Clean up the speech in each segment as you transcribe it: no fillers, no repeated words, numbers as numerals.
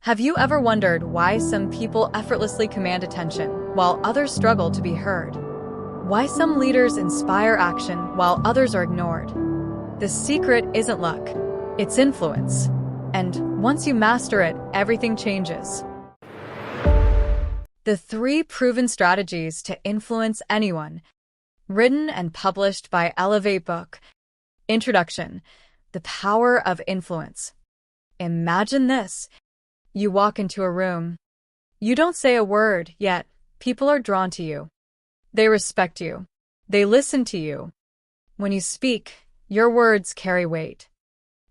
Have you ever wondered why some people effortlessly command attention while others struggle to be heard? Why some leaders inspire action while others are ignored? The secret isn't luck, it's influence. And once you master it, everything changes. The 3 Proven Strategies to Influence Anyone. Written and published by Audiobook. Introduction: The Power of Influence. Imagine this. You walk into a room. You don't say a word, yet people are drawn to you. They respect you. They listen to you. When you speak, your words carry weight.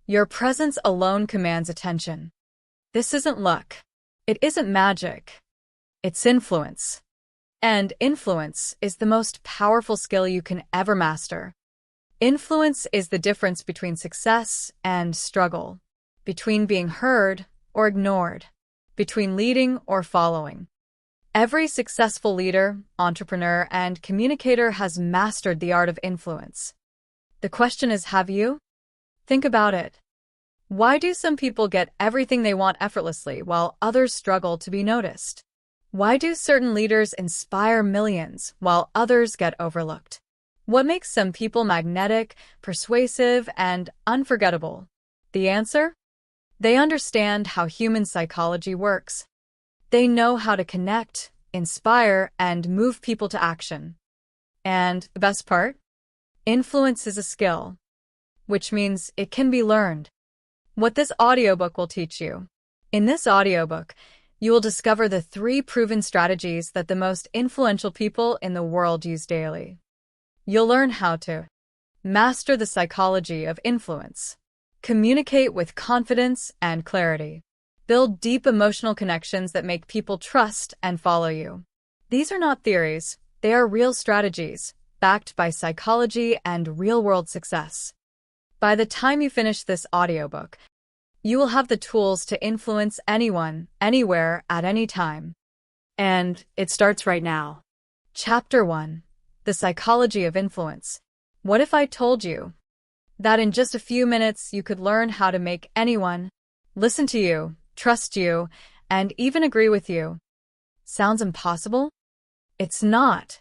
Your presence alone commands attention. This isn't luck. It isn't magic. It's influence. And influence is the most powerful skill you can ever master. Influence is the difference between success and struggle, between being heard or ignored, between leading or following. Every successful leader, entrepreneur, and communicator has mastered the art of influence. The question is, have you? Think about it. Why do some people get everything they want effortlessly while others struggle to be noticed? Why do certain leaders inspire millions while others get overlooked? What makes some people magnetic, persuasive, and unforgettable? The answer? They understand how human psychology works. They know how to connect, inspire, and move people to action. And the best part? Influence is a skill, which means it can be learned. What this audiobook will teach you. In this audiobook, you will discover the 3 proven strategies that the most influential people in the world use daily. You'll learn how to master the psychology of influence, communicate with confidence and clarity, build deep emotional connections that make people trust and follow you. These are not theories, they are real strategies, backed by psychology and real-world success. By the time you finish this audiobook, you will have the tools to influence anyone, anywhere, at any time. And it starts right now. Chapter 1. The Psychology of Influence. What if I told you that in just a few minutes you could learn how to make anyone listen to you, trust you, and even agree with you? Sounds impossible? It's not.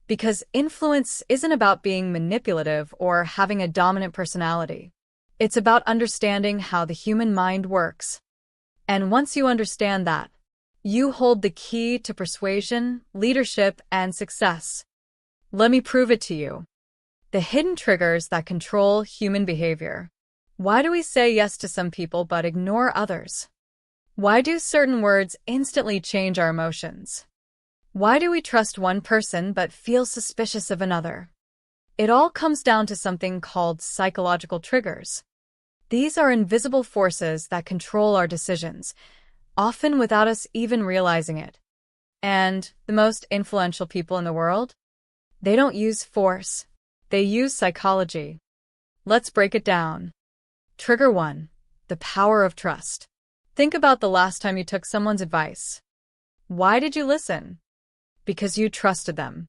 Because influence isn't about being manipulative or having a dominant personality. It's about understanding how the human mind works. And once you understand that, you hold the key to persuasion, leadership, and success. Let me prove it to you. The hidden triggers that control human behavior. Why do we say yes to some people but ignore others? Why do certain words instantly change our emotions? Why do we trust one person but feel suspicious of another? It all comes down to something called psychological triggers. These are invisible forces that control our decisions, often without us even realizing it. And the most influential people in the world? They don't use force. They use psychology. Let's break it down. Trigger 1. The power of trust. Think about the last time you took someone's advice. Why did you listen? Because you trusted them.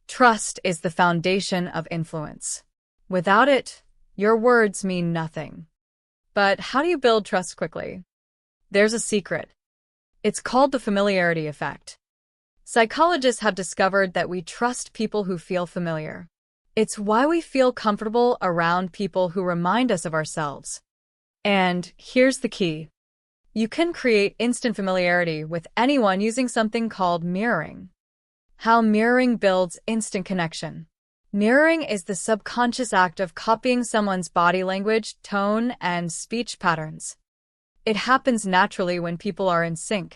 Trust is the foundation of influence. Without it, your words mean nothing. But how do you build trust quickly? There's a secret. It's called the familiarity effect. Psychologists have discovered that we trust people who feel familiar. It's why we feel comfortable around people who remind us of ourselves. And here's the key. You can create instant familiarity with anyone using something called mirroring. How mirroring builds instant connection. Mirroring is the subconscious act of copying someone's body language, tone, and speech patterns. It happens naturally when people are in sync.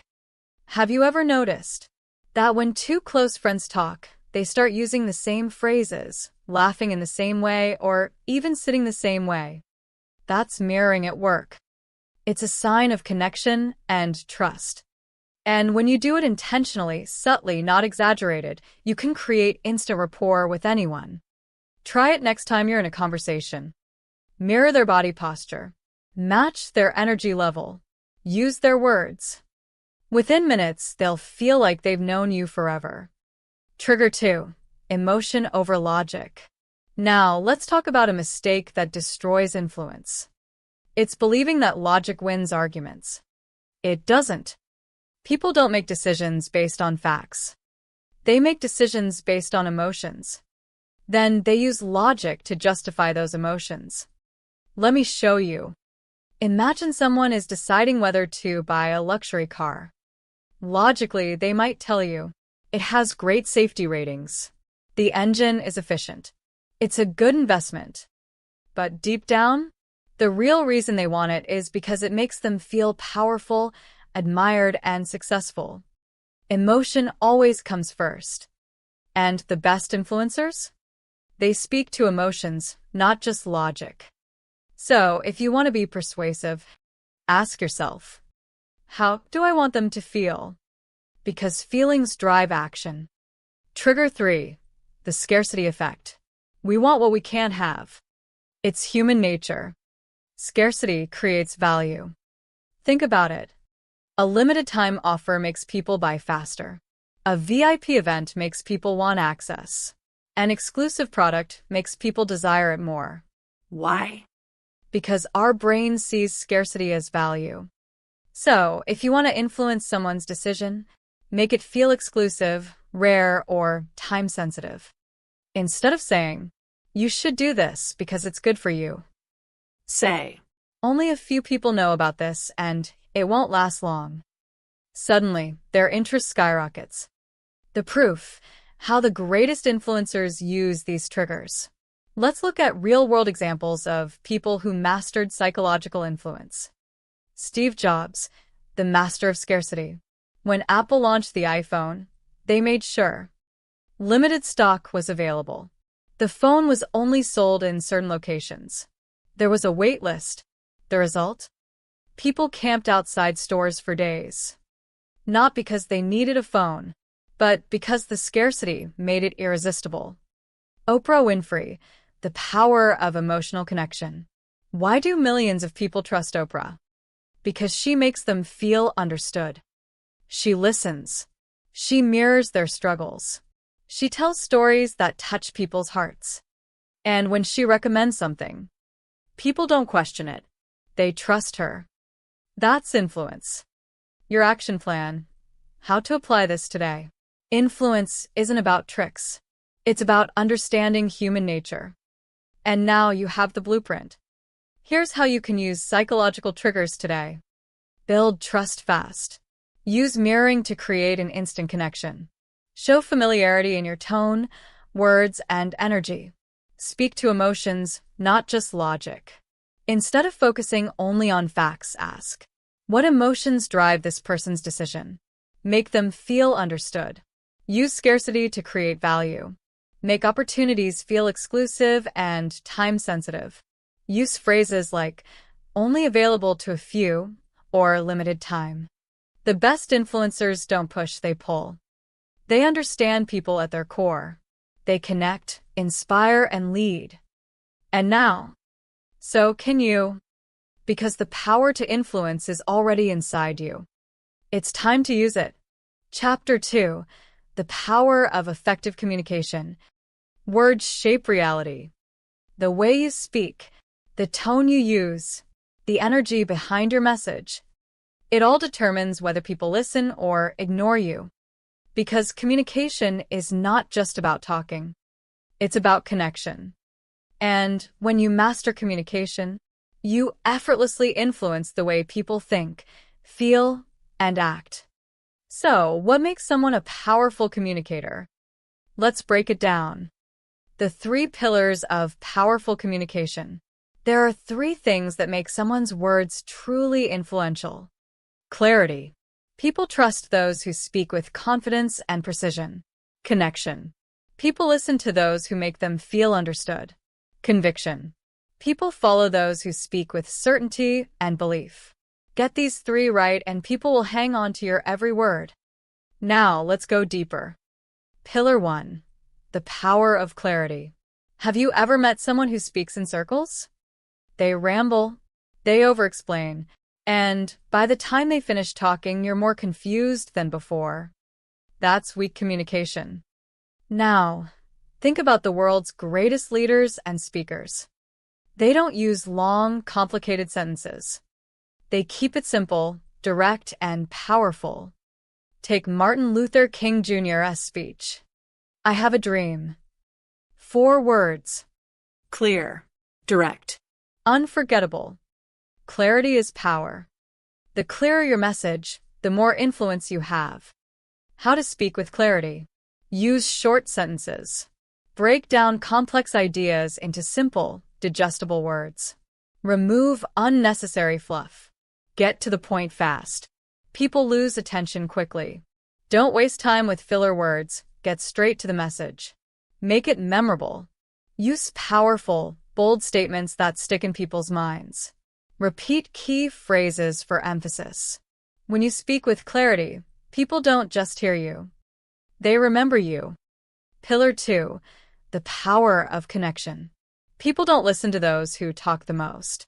Have you ever noticed that when 2 close friends talk, they start using the same phrases, laughing in the same way, or even sitting the same way? That's mirroring at work. It's a sign of connection and trust. And when you do it intentionally, subtly, not exaggerated, you can create instant rapport with anyone. Try it next time you're in a conversation. Mirror their body posture. Match their energy level. Use their words. Within minutes, they'll feel like they've known you forever. Trigger 2. Emotion over logic. Now, let's talk about a mistake that destroys influence. It's believing that logic wins arguments. It doesn't. People don't make decisions based on facts. They make decisions based on emotions. Then they use logic to justify those emotions. Let me show you. Imagine someone is deciding whether to buy a luxury car. Logically, they might tell you, it has great safety ratings. The engine is efficient. It's a good investment. But deep down, the real reason they want it is because it makes them feel powerful, admired, and successful. Emotion always comes first. And the best influencers? They speak to emotions, not just logic. So, if you want to be persuasive, ask yourself, how do I want them to feel? Because feelings drive action. Trigger 3. The scarcity effect. We want what we can't have. It's human nature. Scarcity creates value. Think about it. A limited time offer makes people buy faster. A VIP event makes people want access. An exclusive product makes people desire it more. Why? Because our brain sees scarcity as value. So, if you want to influence someone's decision, make it feel exclusive, rare, or time-sensitive. Instead of saying, you should do this because it's good for you, Say, only a few people know about this and it won't last long. Suddenly, their interest skyrockets. The proof, how the greatest influencers use these triggers. Let's look at real-world examples of people who mastered psychological influence. Steve Jobs, the master of scarcity. When Apple launched the iPhone, they made sure limited stock was available. The phone was only sold in certain locations. There was a wait list. The result? People camped outside stores for days. Not because they needed a phone, but because the scarcity made it irresistible. Oprah Winfrey, the power of emotional connection. Why do millions of people trust Oprah? Because she makes them feel understood. She listens. She mirrors their struggles. She tells stories that touch people's hearts. And when she recommends something, people don't question it. They trust her. That's influence. Your action plan. How to apply this today. Influence isn't about tricks. It's about understanding human nature. And now you have the blueprint. Here's how you can use psychological triggers today. Build trust fast. Use mirroring to create an instant connection. Show familiarity in your tone, words, and energy. Speak to emotions, not just logic. Instead of focusing only on facts, ask, what emotions drive this person's decision? Make them feel understood. Use scarcity to create value. Make opportunities feel exclusive and time-sensitive. Use phrases like, only available to a few, or limited time. The best influencers don't push, they pull. They understand people at their core. They connect, inspire, and lead. And now, so can you. Because the power to influence is already inside you. It's time to use it. Chapter 2. The Power of Effective Communication. Words shape reality. The way you speak, the tone you use, the energy behind your message. It all determines whether people listen or ignore you. Because communication is not just about talking. It's about connection. And when you master communication, you effortlessly influence the way people think, feel, and act. So, what makes someone a powerful communicator? Let's break it down. The 3 pillars of powerful communication. There are 3 things that make someone's words truly influential. Clarity. People trust those who speak with confidence and precision. Connection. People listen to those who make them feel understood. Conviction. People follow those who speak with certainty and belief. Get these 3 right and people will hang on to your every word. Now, let's go deeper. Pillar 1. The power of clarity. Have you ever met someone who speaks in circles? They ramble, they overexplain, and by the time they finish talking, you're more confused than before. That's weak communication. Now, think about the world's greatest leaders and speakers. They don't use long, complicated sentences. They keep it simple, direct, and powerful. Take Martin Luther King Jr.'s speech. I have a dream. 4 words. Clear. Direct. Unforgettable. Clarity is power. The clearer your message, the more influence you have. How to speak with clarity. Use short sentences. Break down complex ideas into simple, digestible words. Remove unnecessary fluff. Get to the point fast. People lose attention quickly. Don't waste time with filler words. Get straight to the message. Make it memorable. Use powerful, bold statements that stick in people's minds. Repeat key phrases for emphasis. When you speak with clarity, people don't just hear you. They remember you. Pillar 2. The power of connection. People don't listen to those who talk the most.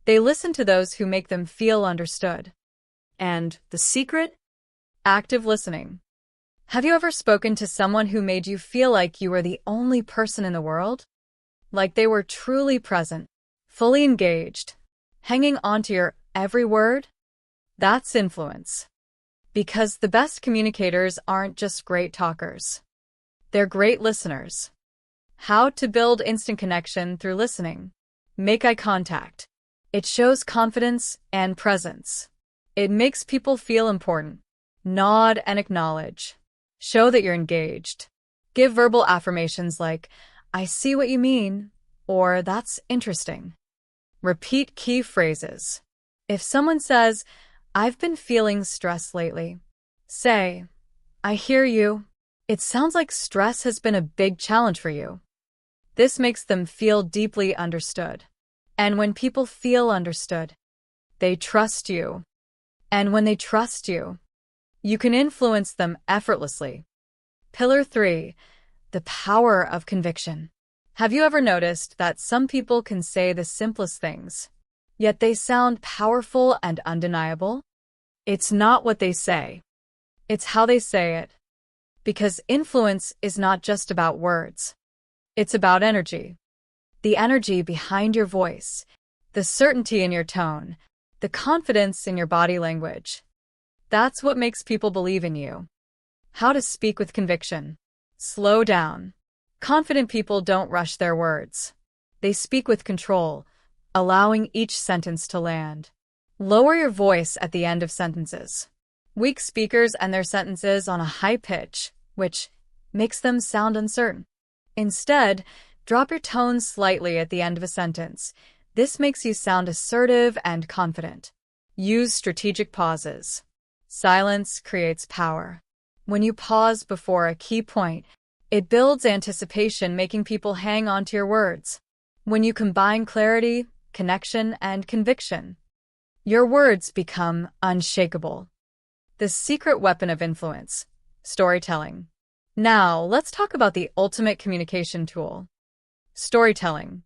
They listen to those who make them feel understood. And the secret? Active listening. Have you ever spoken to someone who made you feel like you were the only person in the world? Like they were truly present, fully engaged, hanging on to your every word? That's influence. Because the best communicators aren't just great talkers. They're great listeners. How to build instant connection through listening. Make eye contact. It shows confidence and presence. It makes people feel important. Nod and acknowledge. Show that you're engaged. Give verbal affirmations like, I see what you mean, or that's interesting. Repeat key phrases. If someone says, I've been feeling stressed lately, say, I hear you. It sounds like stress has been a big challenge for you. This makes them feel deeply understood. And when people feel understood, they trust you. And when they trust you, you can influence them effortlessly. Pillar 3. The power of conviction. Have you ever noticed that some people can say the simplest things, yet they sound powerful and undeniable? It's not what they say. It's how they say it. Because influence is not just about words. It's about energy. The energy behind your voice, the certainty in your tone, the confidence in your body language. That's what makes people believe in you. How to speak with conviction. Slow down. Confident people don't rush their words. They speak with control, allowing each sentence to land. Lower your voice at the end of sentences. Weak speakers end their sentences on a high pitch, which makes them sound uncertain. Instead, drop your tone slightly at the end of a sentence. This makes you sound assertive and confident. Use strategic pauses. Silence creates power. When you pause before a key point, it builds anticipation, making people hang on to your words. When you combine clarity, connection, and conviction, your words become unshakable. The secret weapon of influence: storytelling. Now, let's talk about the ultimate communication tool: storytelling.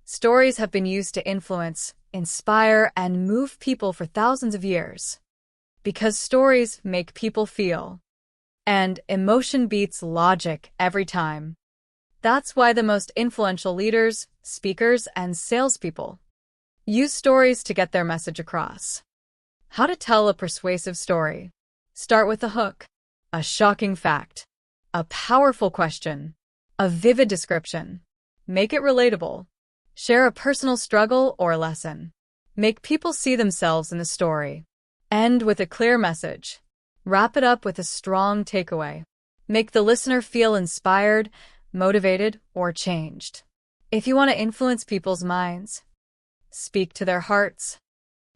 Stories have been used to influence, inspire, and move people for thousands of years. Because stories make people feel. And emotion beats logic every time. That's why the most influential leaders, speakers, and salespeople use stories to get their message across. How to tell a persuasive story. Start with a hook, a shocking fact, a powerful question, a vivid description. Make it relatable. Share a personal struggle or lesson. Make people see themselves in the story. End with a clear message. Wrap it up with a strong takeaway. Make the listener feel inspired, motivated, or changed. If you want to influence people's minds, speak to their hearts.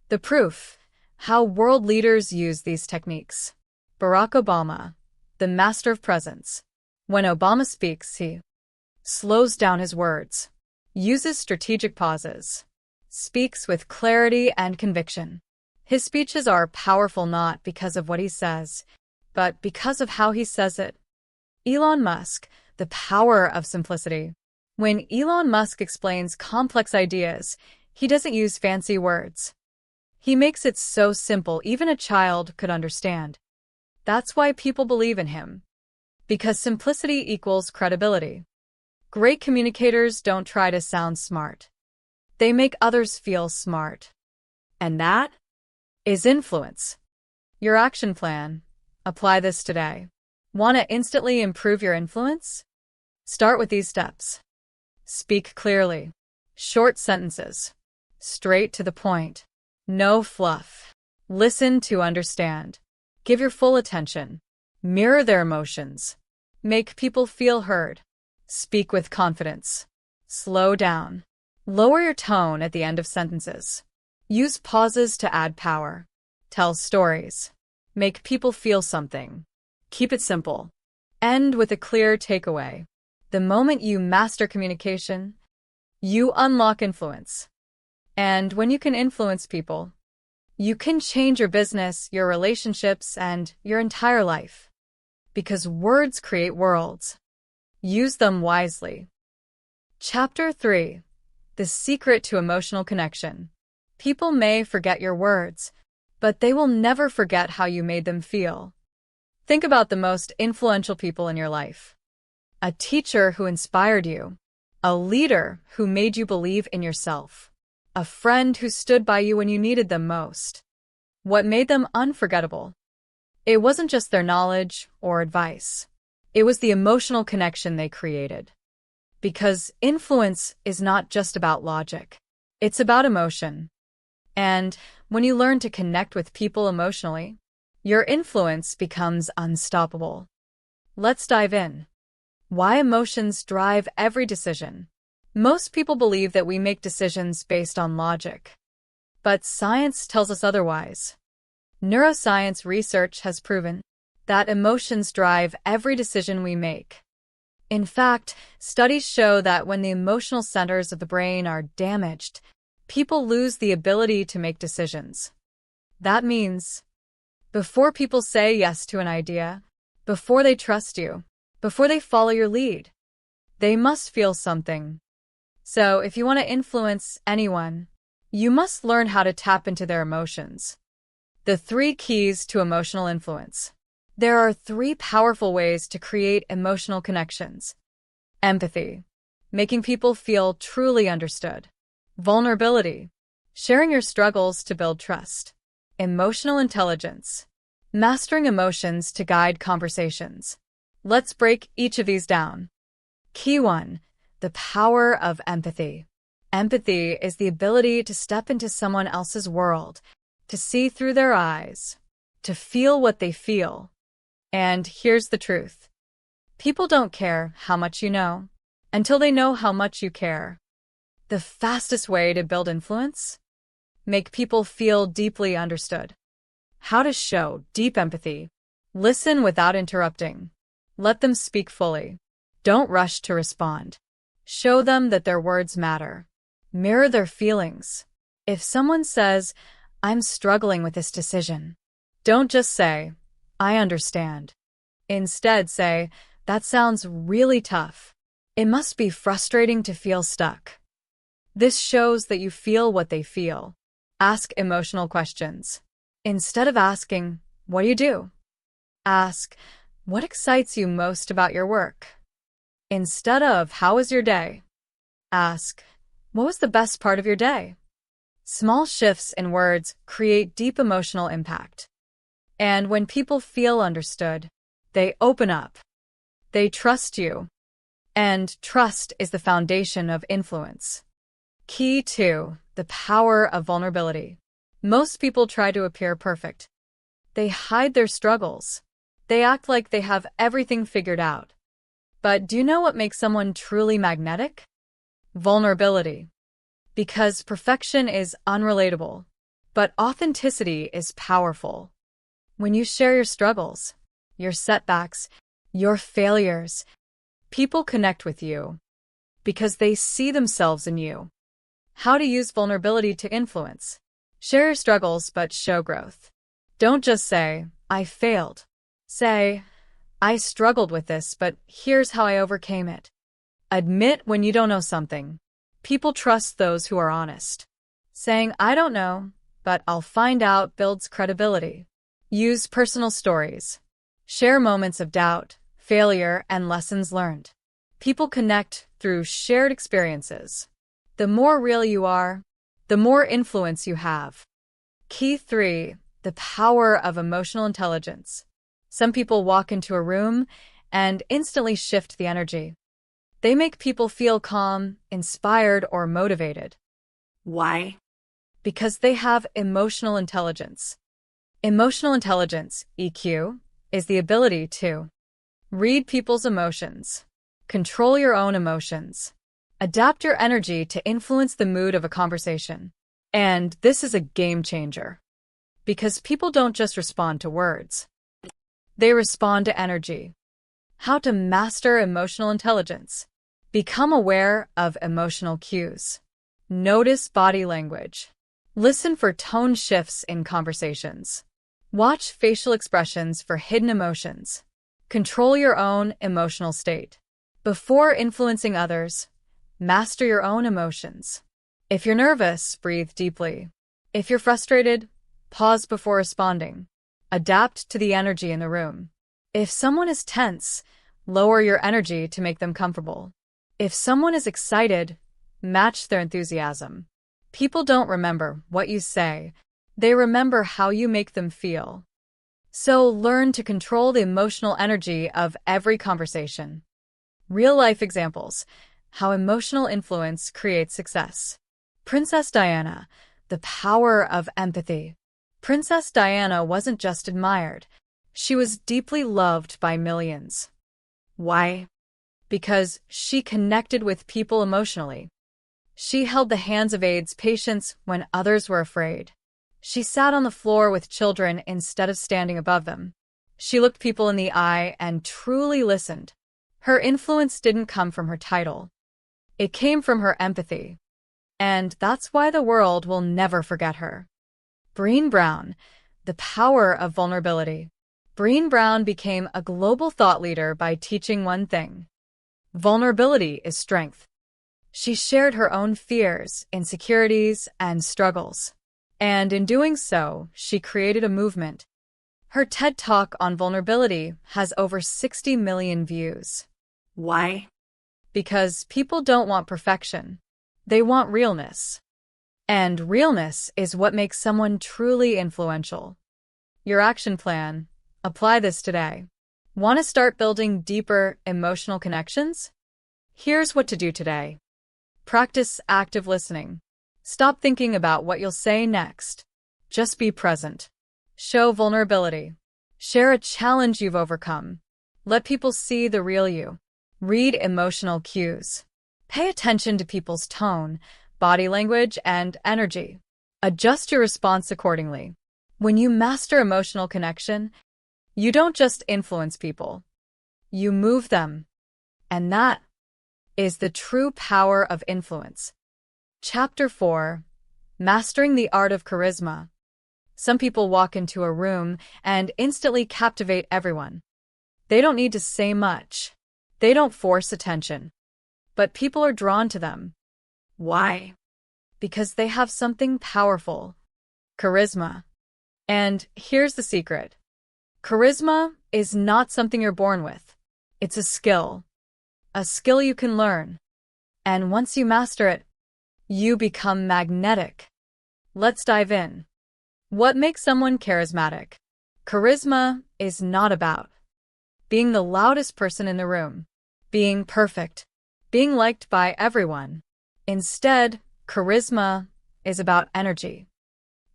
The proof: how world leaders use these techniques. Barack Obama, the master of presence. When Obama speaks, he slows down his words, uses strategic pauses, speaks with clarity and conviction. His speeches are powerful not because of what he says, but because of how he says it. Elon Musk, the power of simplicity. When Elon Musk explains complex ideas, he doesn't use fancy words. He makes it so simple even a child could understand. That's why people believe in him. Because simplicity equals credibility. Great communicators don't try to sound smart. They make others feel smart. And that is influence. Your action plan. Apply this today. Want to instantly improve your influence? Start with these steps. Speak clearly. Short sentences. Straight to the point. No fluff. Listen to understand. Give your full attention. Mirror their emotions. Make people feel heard. Speak with confidence. Slow down. Lower your tone at the end of sentences. Use pauses to add power. Tell stories. Make people feel something. Keep it simple. End with a clear takeaway. The moment you master communication, you unlock influence. And when you can influence people, you can change your business, your relationships, and your entire life. Because words create worlds. Use them wisely. Chapter 3. The Secret to Emotional Connection. People may forget your words, but they will never forget how you made them feel. Think about the most influential people in your life. A teacher who inspired you. A leader who made you believe in yourself. A friend who stood by you when you needed them most. What made them unforgettable? It wasn't just their knowledge or advice. It was the emotional connection they created. Because influence is not just about logic. It's about emotion. And when you learn to connect with people emotionally, your influence becomes unstoppable. Let's dive in. Why emotions drive every decision. Most people believe that we make decisions based on logic. But science tells us otherwise. Neuroscience research has proven that emotions drive every decision we make. In fact, studies show that when the emotional centers of the brain are damaged, people lose the ability to make decisions. That means, before people say yes to an idea, before they trust you, before they follow your lead, they must feel something. So if you want to influence anyone, you must learn how to tap into their emotions. The 3 keys to emotional influence. There are 3 powerful ways to create emotional connections. Empathy, making people feel truly understood. Vulnerability, sharing your struggles to build trust. Emotional intelligence, mastering emotions to guide conversations. Let's break each of these down. Key 1, the power of empathy. Empathy is the ability to step into someone else's world, to see through their eyes, to feel what they feel. And here's the truth. People don't care how much you know until they know how much you care. The fastest way to build influence? Make people feel deeply understood. How to show deep empathy. Listen without interrupting. Let them speak fully. Don't rush to respond. Show them that their words matter. Mirror their feelings. If someone says, "I'm struggling with this decision," don't just say, "I understand." Instead say, "That sounds really tough. It must be frustrating to feel stuck." This shows that you feel what they feel. Ask emotional questions. Instead of asking, "What do you do?" ask, "What excites you most about your work?" Instead of, "How was your day?" ask, "What was the best part of your day?" Small shifts in words create deep emotional impact. And when people feel understood, they open up. They trust you. And trust is the foundation of influence. Key 2, the power of vulnerability. Most people try to appear perfect. They hide their struggles. They act like they have everything figured out. But do you know what makes someone truly magnetic? Vulnerability. Because perfection is unrelatable, but authenticity is powerful. When you share your struggles, your setbacks, your failures, people connect with you because they see themselves in you. How to use vulnerability to influence. Share your struggles, but show growth. Don't just say, "I failed." Say, "I struggled with this, but here's how I overcame it." Admit when you don't know something. People trust those who are honest. Saying, "I don't know, but I'll find out," builds credibility. Use personal stories. Share moments of doubt, failure, and lessons learned. People connect through shared experiences. The more real you are, the more influence you have. Key 3. The power of emotional intelligence. Some people walk into a room and instantly shift the energy. They make people feel calm, inspired, or motivated. Why? Because they have emotional intelligence. Emotional intelligence, EQ, is the ability to read people's emotions, control your own emotions, adapt your energy to influence the mood of a conversation. And this is a game changer. Because people don't just respond to words. They respond to energy. How to master emotional intelligence. Become aware of emotional cues. Notice body language. Listen for tone shifts in conversations. Watch facial expressions for hidden emotions. Control your own emotional state. Before influencing others, master your own emotions. If you're nervous, breathe deeply. If you're frustrated, pause before responding. Adapt to the energy in the room. If someone is tense, lower your energy to make them comfortable. If someone is excited, match their enthusiasm. People don't remember what you say. They remember how you make them feel. So learn to control the emotional energy of every conversation. Real-life examples. How emotional influence creates success. Princess Diana, the power of empathy. Princess Diana wasn't just admired. She was deeply loved by millions. Why? Because she connected with people emotionally. She held the hands of AIDS patients when others were afraid. She sat on the floor with children instead of standing above them. She looked people in the eye and truly listened. Her influence didn't come from her title. It came from her empathy. And that's why the world will never forget her. Brené Brown, the power of vulnerability. Brené Brown became a global thought leader by teaching one thing. Vulnerability is strength. She shared her own fears, insecurities, and struggles. And in doing so, she created a movement. Her TED Talk on vulnerability has over 60 million views. Why? Because people don't want perfection. They want realness. And realness is what makes someone truly influential. Your action plan. Apply this today. Want to start building deeper emotional connections? Here's what to do today. Practice active listening. Stop thinking about what you'll say next. Just be present. Show vulnerability. Share a challenge you've overcome. Let people see the real you. Read emotional cues. Pay attention to people's tone, body language, and energy. Adjust your response accordingly. When you master emotional connection, you don't just influence people. You move them. And that is the true power of influence. Chapter 4. Mastering the Art of Charisma. Some people walk into a room and instantly captivate everyone. They don't need to say much. They don't force attention. But people are drawn to them. Why? Because they have something powerful. Charisma. And here's the secret. Charisma is not something you're born with. It's a skill. A skill you can learn. And once you master it, you become magnetic. Let's dive in. What makes someone charismatic? Charisma is not about being the loudest person in the room, being perfect, being liked by everyone. Instead, charisma is about energy.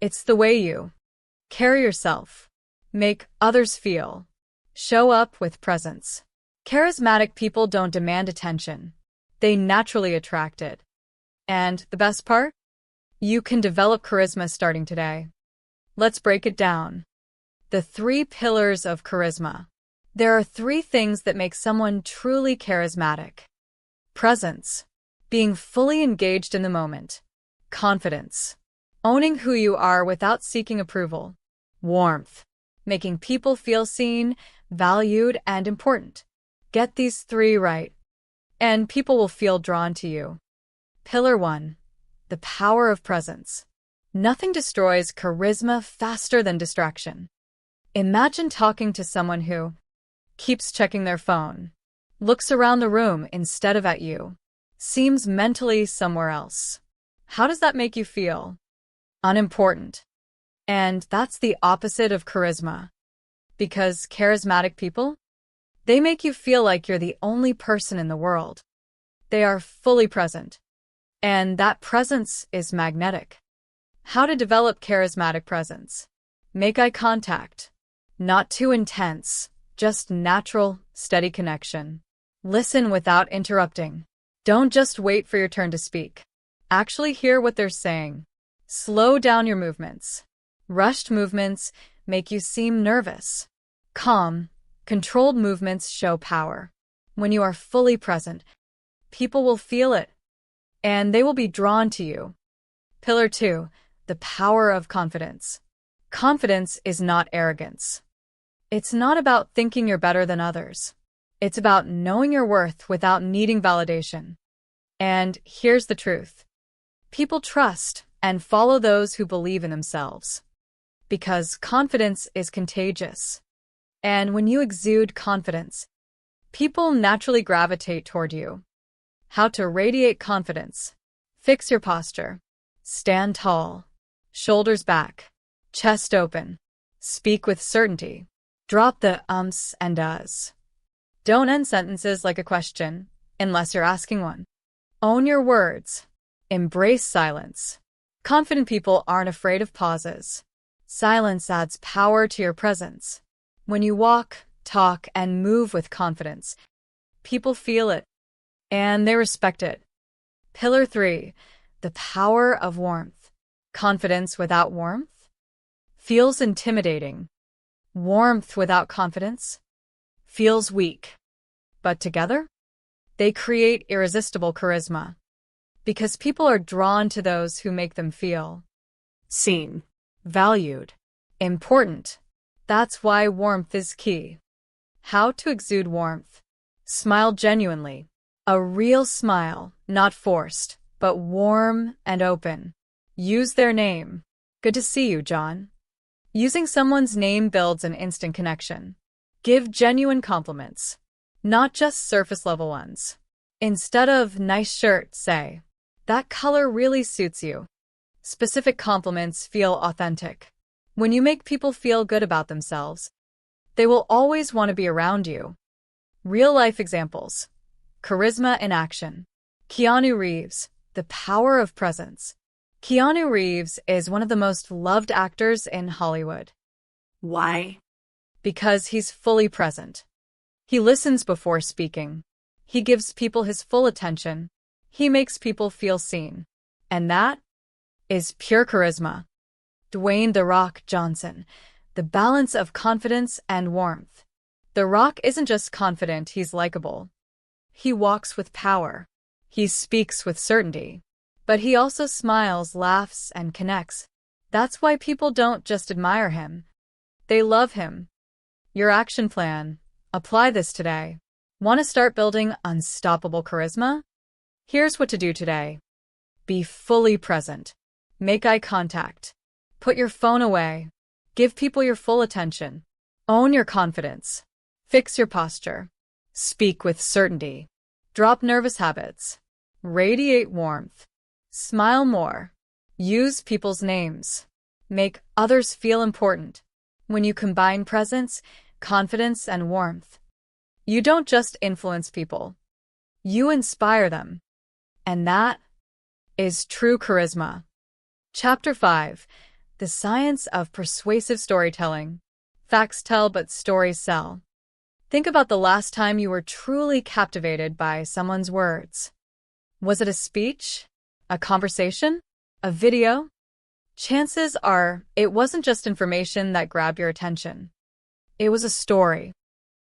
It's the way you carry yourself, make others feel, show up with presence. Charismatic people don't demand attention. They naturally attract it. And the best part? You can develop charisma starting today. Let's break it down. The 3 pillars of charisma. There are 3 things that make someone truly charismatic. Presence. Being fully engaged in the moment. Confidence. Owning who you are without seeking approval. Warmth. Making people feel seen, valued, and important. Get these 3 right, and people will feel drawn to you. Pillar 1. The power of presence. Nothing destroys charisma faster than distraction. Imagine talking to someone who keeps checking their phone, looks around the room instead of at you, seems mentally somewhere else. How does that make you feel? Unimportant. And that's the opposite of charisma. Because charismatic people, they make you feel like you're the only person in the world. They are fully present. And that presence is magnetic. How to develop charismatic presence? Make eye contact. Not too intense, just natural, steady connection. Listen without interrupting. Don't just wait for your turn to speak. Actually hear what they're saying. Slow down your movements. Rushed movements make you seem nervous. Calm, controlled movements show power. When you are fully present, people will feel it, and they will be drawn to you. Pillar 2, the power of confidence. Confidence is not arrogance. It's not about thinking you're better than others. It's about knowing your worth without needing validation. And here's the truth. People trust and follow those who believe in themselves. Because confidence is contagious. And when you exude confidence, people naturally gravitate toward you. How to radiate confidence. Fix your posture. Stand tall. Shoulders back. Chest open. Speak with certainty. Drop the ums and uhs. Don't end sentences like a question, unless you're asking one. Own your words. Embrace silence. Confident people aren't afraid of pauses. Silence adds power to your presence. When you walk, talk, and move with confidence, people feel it, and they respect it. Pillar 3, the power of warmth. Confidence without warmth feels intimidating. Warmth without confidence feels weak. But together, they create irresistible charisma. Because people are drawn to those who make them feel seen, valued, important. That's why warmth is key. How to exude warmth. Smile genuinely. A real smile, not forced, but warm and open. Use their name. Good to see you, John. Using someone's name builds an instant connection. Give genuine compliments, not just surface-level ones. Instead of nice shirt, say, that color really suits you. Specific compliments feel authentic. When you make people feel good about themselves, they will always want to be around you. Real-life examples. Charisma in action. Keanu Reeves, the power of presence. Keanu Reeves is one of the most loved actors in Hollywood. Why? Because he's fully present. He listens before speaking. He gives people his full attention. He makes people feel seen. And that is pure charisma. Dwayne "The Rock" Johnson, the balance of confidence and warmth. The Rock isn't just confident, he's likable. He walks with power. He speaks with certainty. But he also smiles, laughs, and connects. That's why people don't just admire him. They love him. Your action plan. Apply this today. Want to start building unstoppable charisma? Here's what to do today. Be fully present. Make eye contact. Put your phone away. Give people your full attention. Own your confidence. Fix your posture. Speak with certainty. Drop nervous habits. Radiate warmth. Smile more. Use people's names. Make others feel important. When you combine presence, confidence, and warmth, you don't just influence people. You inspire them. And that is true charisma. Chapter 5. The Science of Persuasive Storytelling. Facts tell, but stories sell. Think about the last time you were truly captivated by someone's words. Was it a speech? A conversation? A video? Chances are it wasn't just information that grabbed your attention. It was a story.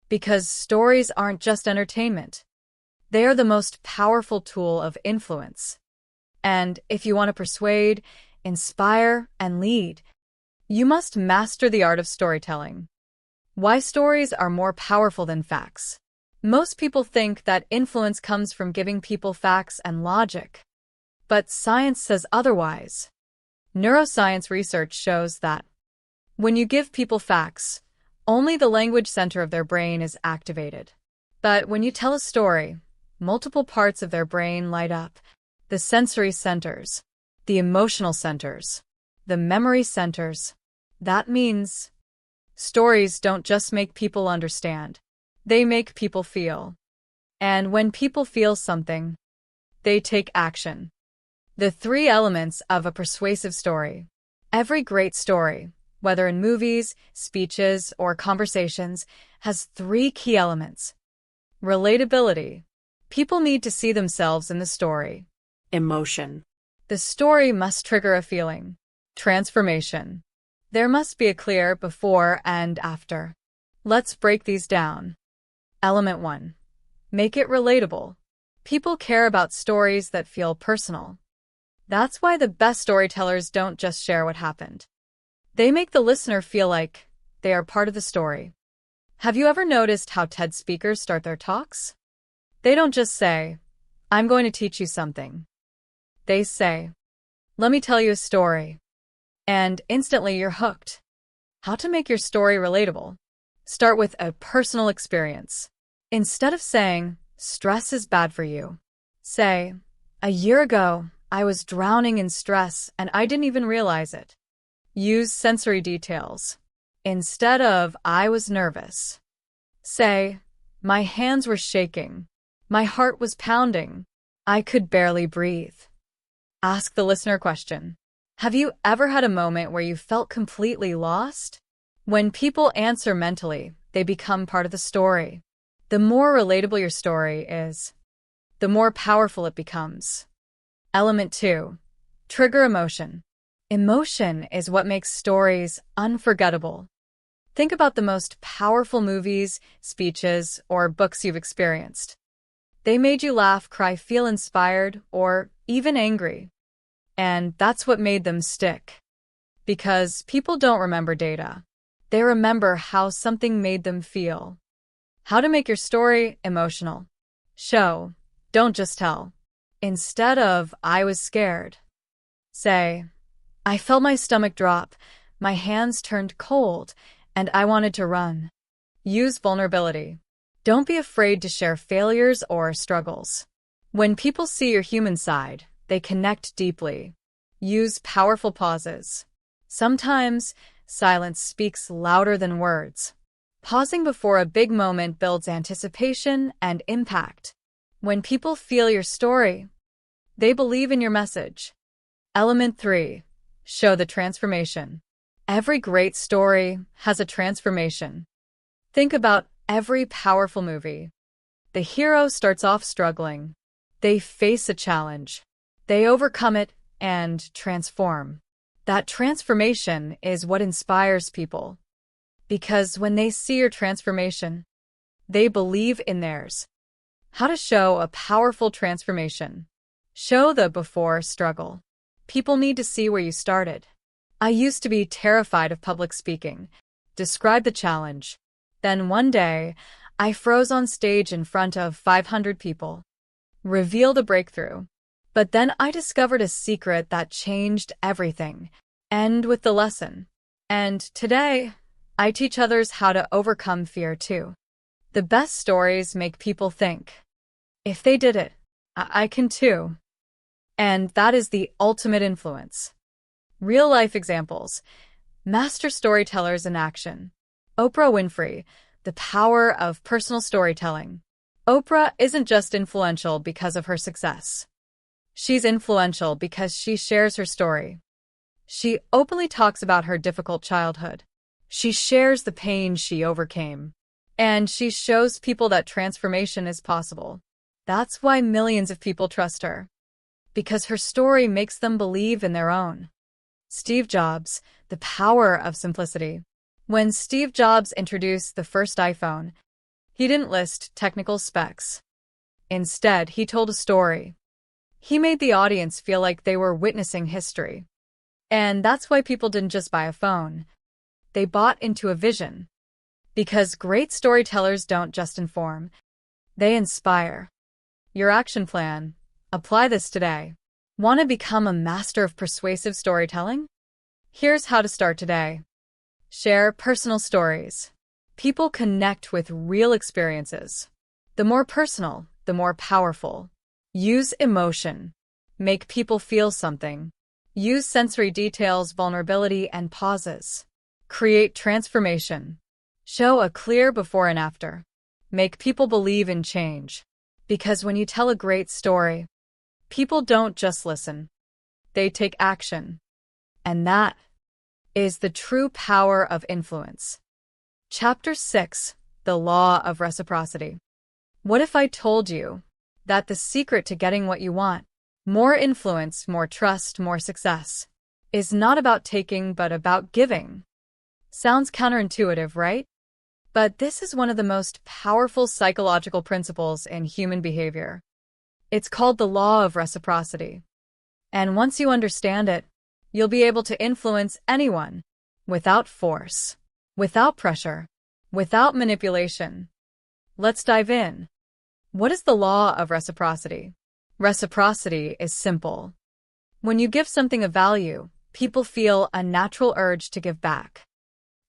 Because stories aren't just entertainment. They are the most powerful tool of influence. And if you want to persuade, inspire, and lead, you must master the art of storytelling. Why stories are more powerful than facts. Most people think that influence comes from giving people facts and logic. But science says otherwise. Neuroscience research shows that when you give people facts, only the language center of their brain is activated. But when you tell a story, multiple parts of their brain light up. The sensory centers, the emotional centers, the memory centers. That means stories don't just make people understand. They make people feel. And when people feel something, they take action. The three elements of a persuasive story. Every great story, whether in movies, speeches, or conversations, has three key elements. Relatability. People need to see themselves in the story. Emotion. The story must trigger a feeling. Transformation. There must be a clear before and after. Let's break these down. Element 1. Make it relatable. People care about stories that feel personal. That's why the best storytellers don't just share what happened. They make the listener feel like they are part of the story. Have you ever noticed how TED speakers start their talks? They don't just say, "I'm going to teach you something." They say, "Let me tell you a story." And instantly you're hooked. How to make your story relatable? Start with a personal experience. Instead of saying, "Stress is bad for you," say, "A year ago, I was drowning in stress and I didn't even realize it." Use sensory details. Instead of, "I was nervous," say, "My hands were shaking. My heart was pounding. I could barely breathe." Ask the listener question. Have you ever had a moment where you felt completely lost? When people answer mentally, they become part of the story. The more relatable your story is, the more powerful it becomes. Element 2. Trigger emotion. Emotion is what makes stories unforgettable. Think about the most powerful movies, speeches, or books you've experienced. They made you laugh, cry, feel inspired, or even angry. And that's what made them stick. Because people don't remember data. They remember how something made them feel. How to make your story emotional. Show, don't just tell. Instead of, "I was scared," say, "I felt my stomach drop, my hands turned cold, and I wanted to run." Use vulnerability. Don't be afraid to share failures or struggles. When people see your human side, they connect deeply. Use powerful pauses. Sometimes, silence speaks louder than words. Pausing before a big moment builds anticipation and impact. When people feel your story, they believe in your message. Element 3. Show the transformation. Every great story has a transformation. Think about every powerful movie. The hero starts off struggling. They face a challenge. They overcome it and transform. That transformation is what inspires people. Because when they see your transformation, they believe in theirs. How to show a powerful transformation. Show the before struggle. People need to see where you started. "I used to be terrified of public speaking." Describe the challenge. Then one day, "I froze on stage in front of 500 people." Reveal the breakthrough. "But then I discovered a secret that changed everything." End with the lesson. "And today, I teach others how to overcome fear too." The best stories make people think, if they did it, I can too. And that is the ultimate influence. Real-life examples. Master storytellers in action. Oprah Winfrey, the power of personal storytelling. Oprah isn't just influential because of her success. She's influential because she shares her story. She openly talks about her difficult childhood. She shares the pain she overcame. And she shows people that transformation is possible. That's why millions of people trust her. Because her story makes them believe in their own. Steve Jobs, the power of simplicity. When Steve Jobs introduced the first iPhone, he didn't list technical specs. Instead, he told a story. He made the audience feel like they were witnessing history. And that's why people didn't just buy a phone. They bought into a vision. Because great storytellers don't just inform, they inspire. Your action plan. Apply this today. Want to become a master of persuasive storytelling? Here's how to start today. Share personal stories. People connect with real experiences. The more personal, the more powerful. Use emotion. Make people feel something. Use sensory details, vulnerability, and pauses. Create transformation. Show a clear before and after. Make people believe in change. Because when you tell a great story, people don't just listen. They take action. And that is the true power of influence. Chapter 6: The Law of Reciprocity. What if I told you that the secret to getting what you want, more influence, more trust, more success, is not about taking but about giving? Sounds counterintuitive, right? But this is one of the most powerful psychological principles in human behavior. It's called the law of reciprocity. And once you understand it, you'll be able to influence anyone without force, without pressure, without manipulation. Let's dive in. What is the law of reciprocity? Reciprocity is simple. When you give something of value, people feel a natural urge to give back.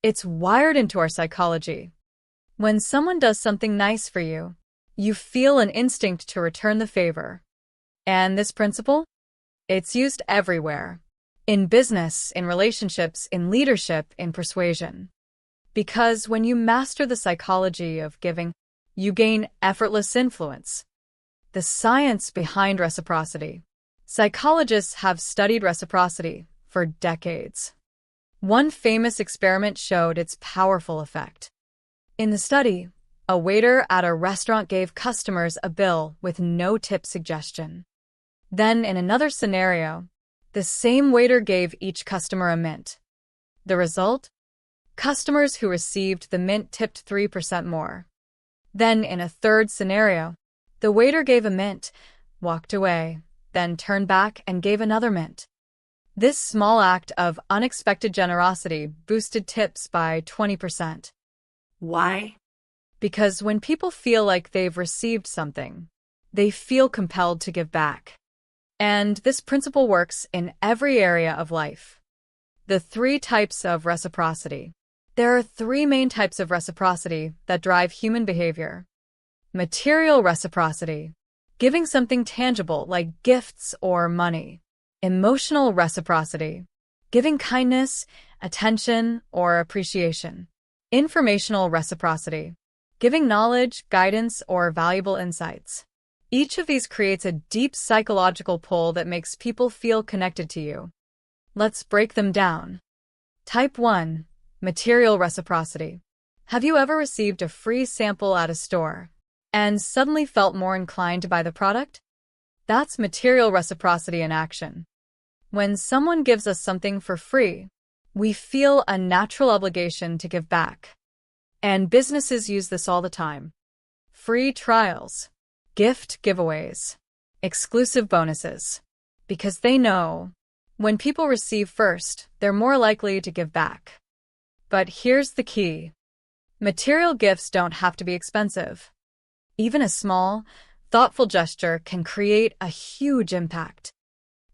It's wired into our psychology. When someone does something nice for you, you feel an instinct to return the favor. And this principle? It's used everywhere. In business, in relationships, in leadership, in persuasion. Because when you master the psychology of giving, you gain effortless influence. The science behind reciprocity. Psychologists have studied reciprocity for decades. One famous experiment showed its powerful effect. In the study, a waiter at a restaurant gave customers a bill with no tip suggestion. Then, in another scenario, the same waiter gave each customer a mint. The result? Customers who received the mint tipped 3% more. Then, in a third scenario, the waiter gave a mint, walked away, then turned back and gave another mint. This small act of unexpected generosity boosted tips by 20%. Why? Because when people feel like they've received something, they feel compelled to give back. And this principle works in every area of life. The 3 types of reciprocity. There are 3 main types of reciprocity that drive human behavior. Material reciprocity, giving something tangible like gifts or money. Emotional reciprocity, giving kindness, attention, or appreciation. Informational reciprocity, giving knowledge, guidance, or valuable insights. Each of these creates a deep psychological pull that makes people feel connected to you. Let's break them down. Type 1. Material reciprocity. Have you ever received a free sample at a store and suddenly felt more inclined to buy the product? That's material reciprocity in action. When someone gives us something for free, we feel a natural obligation to give back. And businesses use this all the time. Free trials, gift giveaways, exclusive bonuses. Because they know, when people receive first, they're more likely to give back. But here's the key. Material gifts don't have to be expensive. Even a small, thoughtful gesture can create a huge impact.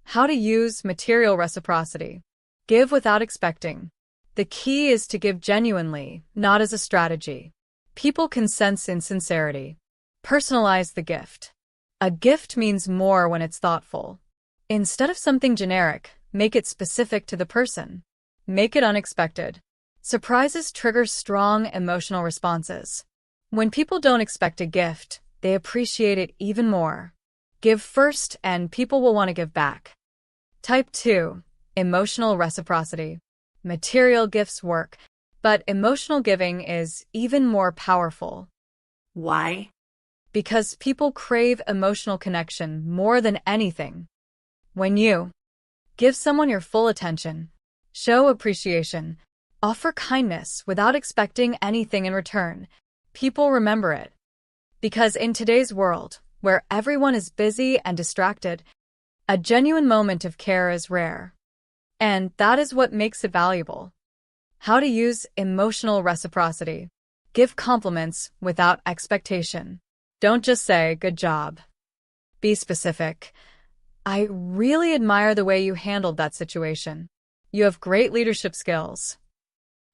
How to use material reciprocity. Give without expecting. The key is to give genuinely, not as a strategy. People can sense insincerity. Personalize the gift. A gift means more when it's thoughtful. Instead of something generic, make it specific to the person. Make it unexpected. Surprises trigger strong emotional responses. When people don't expect a gift, they appreciate it even more. Give first and people will want to give back. Type 2. Emotional reciprocity. Material gifts work, but emotional giving is even more powerful. Why? Because people crave emotional connection more than anything. When you give someone your full attention, show appreciation, offer kindness without expecting anything in return, people remember it. Because in today's world, where everyone is busy and distracted, a genuine moment of care is rare. And that is what makes it valuable. How to use emotional reciprocity. Give compliments without expectation. Don't just say, "Good job." Be specific. "I really admire the way you handled that situation. You have great leadership skills."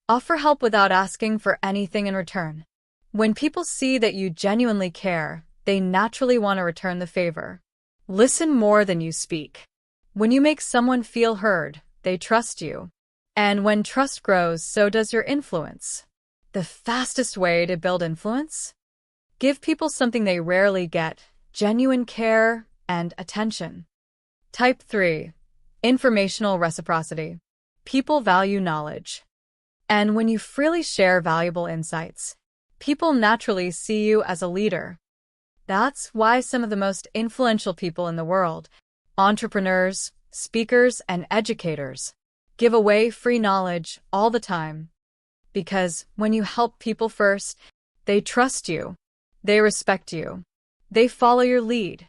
Offer help without asking for anything in return. When people see that you genuinely care, they naturally want to return the favor. Listen more than you speak. When you make someone feel heard, they trust you. And when trust grows, so does your influence. The fastest way to build influence? Give people something they rarely get: genuine care and attention. Type 3. Informational reciprocity. People value knowledge. And when you freely share valuable insights, people naturally see you as a leader. That's why some of the most influential people in the world, entrepreneurs, speakers, and educators, give away free knowledge all the time. Because when you help people first, they trust you, they respect you, they follow your lead.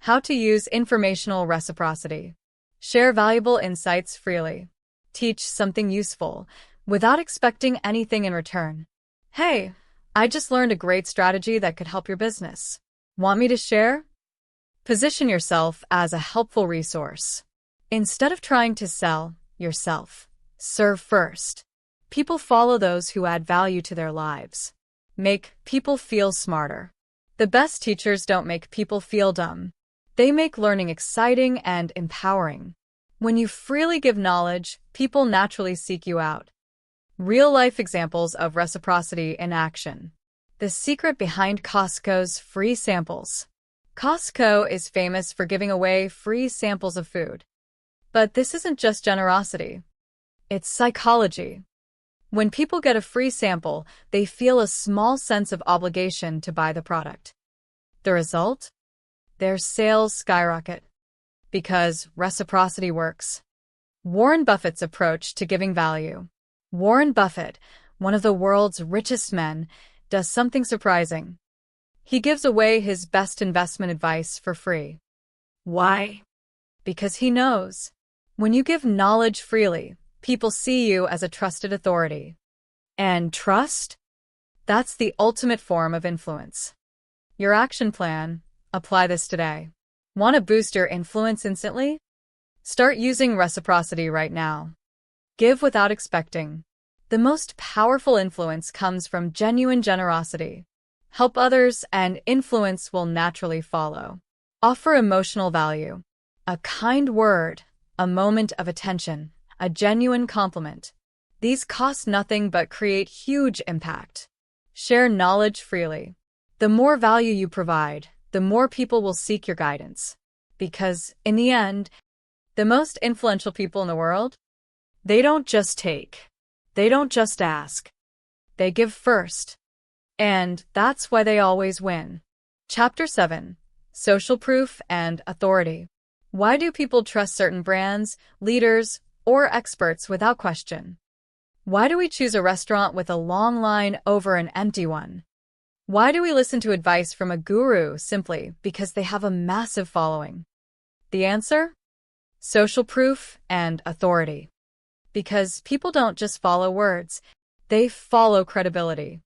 How to use informational reciprocity. Share valuable insights freely. Teach something useful without expecting anything in return. Hey, I just learned a great strategy that could help your business. Want me to share? Position yourself as a helpful resource. Instead of trying to sell yourself, serve first. People follow those who add value to their lives. Make people feel smarter. The best teachers don't make people feel dumb. They make learning exciting and empowering. When you freely give knowledge, people naturally seek you out. Real-life examples of reciprocity in action. The secret behind Costco's free samples. Costco is famous for giving away free samples of food. But this isn't just generosity. It's psychology. When people get a free sample, they feel a small sense of obligation to buy the product. The result? Their sales skyrocket. Because reciprocity works. Warren Buffett's approach to giving value. Warren Buffett, one of the world's richest men, does something surprising. He gives away his best investment advice for free. Why? Because he knows, when you give knowledge freely, people see you as a trusted authority. And trust? That's the ultimate form of influence. Your action plan. Apply this today. Want to boost your influence instantly? Start using reciprocity right now. Give without expecting. The most powerful influence comes from genuine generosity. Help others and influence will naturally follow. Offer emotional value. A kind word, a moment of attention, a genuine compliment. These cost nothing but create huge impact. Share knowledge freely. The more value you provide, the more people will seek your guidance. Because, in the end, the most influential people in the world, they don't just take. They don't just ask. They give first. And that's why they always win. Chapter 7. Social Proof and Authority. Why do people trust certain brands, leaders, or experts without question? Why do we choose a restaurant with a long line over an empty one? Why do we listen to advice from a guru simply because they have a massive following? The answer? Social proof and authority. Because people don't just follow words, they follow credibility.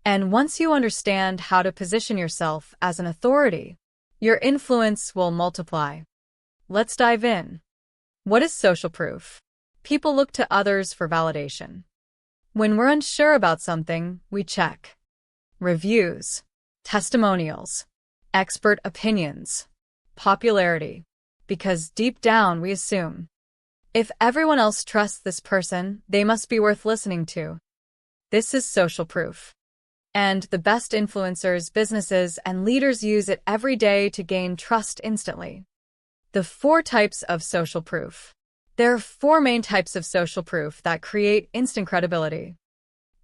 And once you understand how to position yourself as an authority, your influence will multiply. Let's dive in. What is social proof? People look to others for validation. When we're unsure about something, we check. Reviews, testimonials, expert opinions, popularity. Because deep down we assume, if everyone else trusts this person, they must be worth listening to. This is social proof. And the best influencers, businesses, and leaders use it every day to gain trust instantly. The 4 types of social proof. There are 4 main types of social proof that create instant credibility.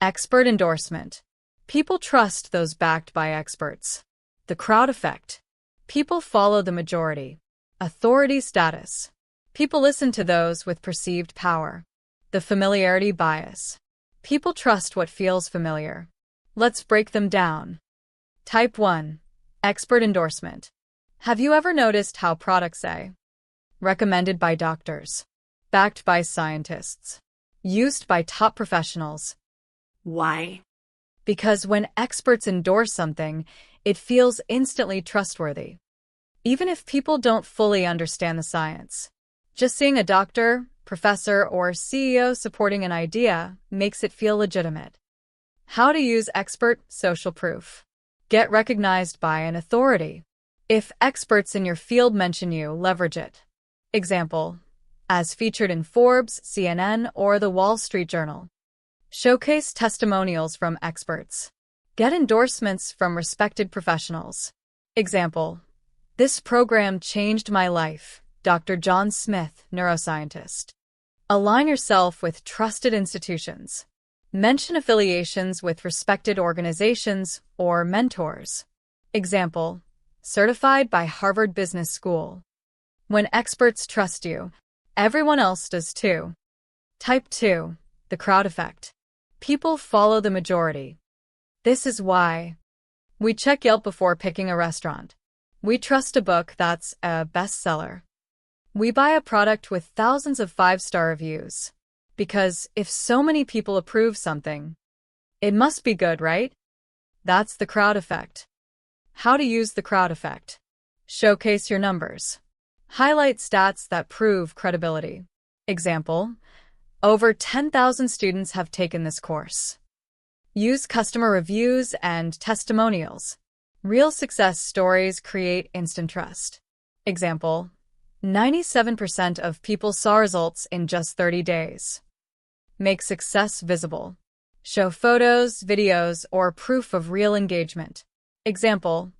Expert endorsement. People trust those backed by experts. The crowd effect. People follow the majority. Authority status. People listen to those with perceived power. The familiarity bias. People trust what feels familiar. Let's break them down. Type 1. Expert endorsement. Have you ever noticed how products say, recommended by doctors, backed by scientists, used by top professionals? Why? Because when experts endorse something, it feels instantly trustworthy. Even if people don't fully understand the science. Just seeing a doctor, professor, or CEO supporting an idea makes it feel legitimate. How to use expert social proof. Get recognized by an authority. If experts in your field mention you, leverage it. Example, as featured in Forbes, CNN, or the Wall Street Journal. Showcase testimonials from experts. Get endorsements from respected professionals. Example: this program changed my life. Dr. John Smith, neuroscientist. Align yourself with trusted institutions. Mention affiliations with respected organizations or mentors. Example: certified by Harvard Business School. When experts trust you, everyone else does too. Type 2. The crowd effect. People follow the majority. This is why we check Yelp before picking a restaurant. We trust a book that's a bestseller. We buy a product with thousands of 5-star reviews. Because if so many people approve something, it must be good, right? That's the crowd effect. How to use the crowd effect. Showcase your numbers. Highlight stats that prove credibility. Example: over 10,000 students have taken this course. Use customer reviews and testimonials. Real success stories create instant trust. Example: 97% of people saw results in just 30 days. Make success visible. Show photos, videos, or proof of real engagement. Example: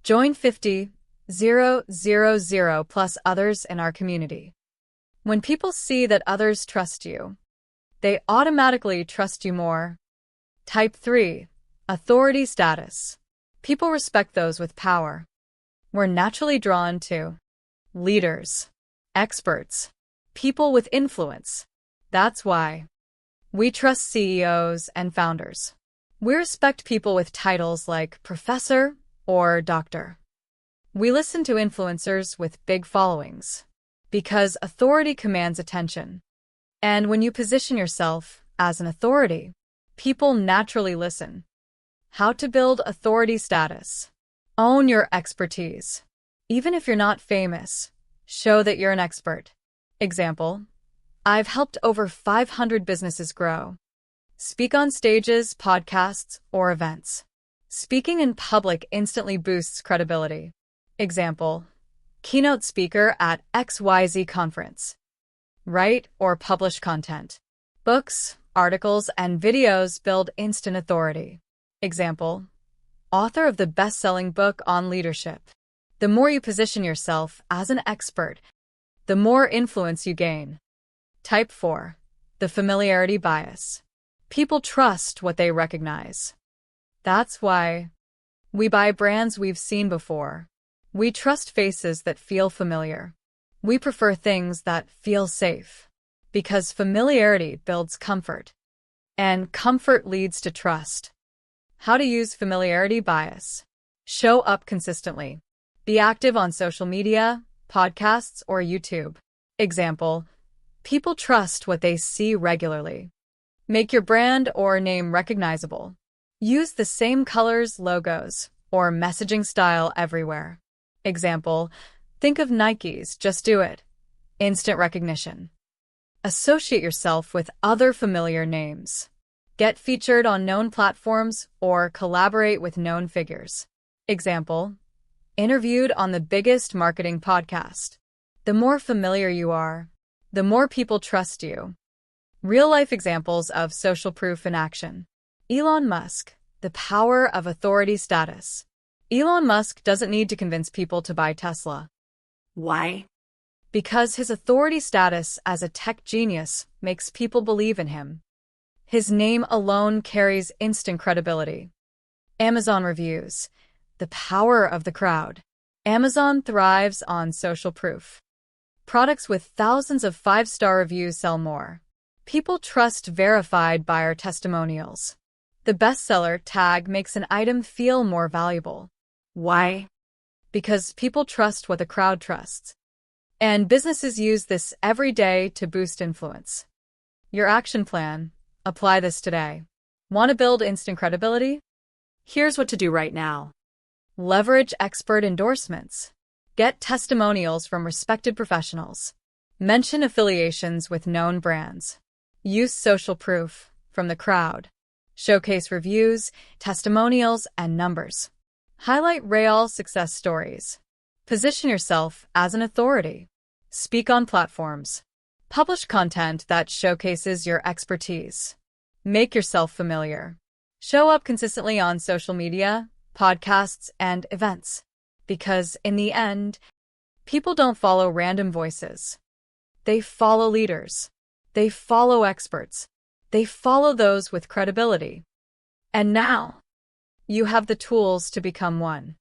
join 50,000 plus others in our community. When people see that others trust you, they automatically trust you more. Type 3. Authority status. People respect those with power. We're naturally drawn to leaders, experts, people with influence. That's why we trust CEOs and founders. We respect people with titles like professor or doctor. We listen to influencers with big followings because authority commands attention. And when you position yourself as an authority, people naturally listen. How to build authority status. Own your expertise. Even if you're not famous, show that you're an expert. Example: I've helped over 500 businesses grow. Speak on stages, podcasts, or events. Speaking in public instantly boosts credibility. Example: keynote speaker at XYZ conference. Write or publish content. Books, articles, and videos build instant authority. Example: author of the best-selling book on leadership. The more you position yourself as an expert, the more influence you gain. Type 4. The familiarity bias. People trust what they recognize. That's why we buy brands we've seen before. We trust faces that feel familiar. We prefer things that feel safe. Because familiarity builds comfort. And comfort leads to trust. How to use familiarity bias. Show up consistently. Be active on social media, podcasts, or YouTube. Example: people trust what they see regularly. Make your brand or name recognizable. Use the same colors, logos, or messaging style everywhere. Example: think of Nike's Just Do It. Instant recognition. Associate yourself with other familiar names. Get featured on known platforms or collaborate with known figures. Example: interviewed on the biggest marketing podcast. The more familiar you are, the more people trust you. Real-life examples of social proof in action. Elon Musk, the power of authority status. Elon Musk doesn't need to convince people to buy Tesla. Why? Because his authority status as a tech genius makes people believe in him. His name alone carries instant credibility. Amazon reviews. The power of the crowd. Amazon thrives on social proof. Products with thousands of 5-star reviews sell more. People trust verified buyer testimonials. The bestseller tag makes an item feel more valuable. Why? Because people trust what the crowd trusts. And businesses use this every day to boost influence. Your action plan. Apply this today. Want to build instant credibility? Here's what to do right now. Leverage expert endorsements. Get testimonials from respected professionals. Mention affiliations with known brands. Use social proof from the crowd. Showcase reviews, testimonials, and numbers. Highlight real success stories. Position yourself as an authority. Speak on platforms. Publish content that showcases your expertise. Make yourself familiar. Show up consistently on social media, podcasts, and events. Because in the end, people don't follow random voices. They follow leaders. They follow experts. They follow those with credibility. And now, you have the tools to become one.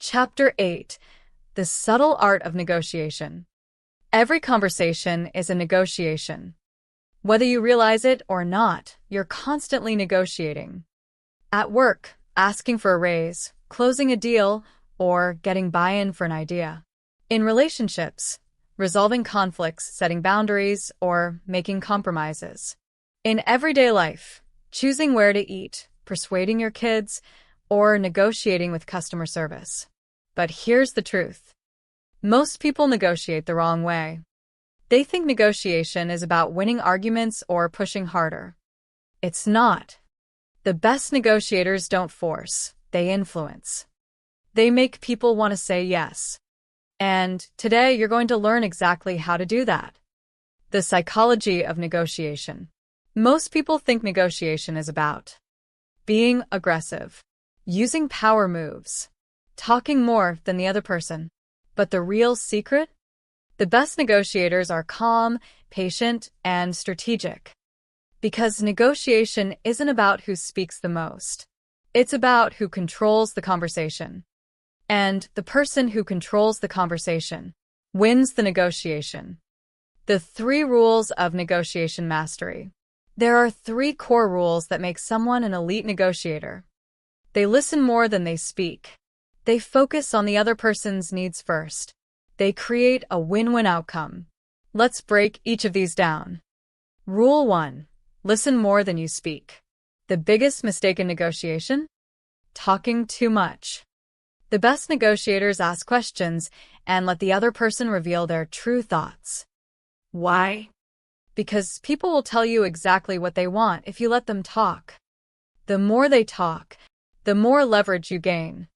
Chapter 8: The Subtle Art of Negotiation. Every conversation is a negotiation. Whether you realize it or not, you're constantly negotiating. At work, asking for a raise, closing a deal, or getting buy-in for an idea. In relationships, resolving conflicts, setting boundaries, or making compromises. In everyday life, choosing where to eat, persuading your kids, or negotiating with customer service. But here's the truth. Most people negotiate the wrong way. They think negotiation is about winning arguments or pushing harder. It's not. The best negotiators don't force, they influence. They make people want to say yes. And today you're going to learn exactly how to do that. The psychology of negotiation. Most people think negotiation is about being aggressive, using power moves, talking more than the other person. But the real secret? The best negotiators are calm, patient, and strategic. Because negotiation isn't about who speaks the most. It's about who controls the conversation. And the person who controls the conversation wins the negotiation. The 3 rules of negotiation mastery. There are 3 core rules that make someone an elite negotiator. They listen more than they speak. They focus on the other person's needs first. They create a win-win outcome. Let's break each of these down. Rule 1. Listen more than you speak. The biggest mistake in negotiation? Talking too much. The best negotiators ask questions and let the other person reveal their true thoughts. Why? Because people will tell you exactly what they want if you let them talk. The more they talk, the more leverage you gain.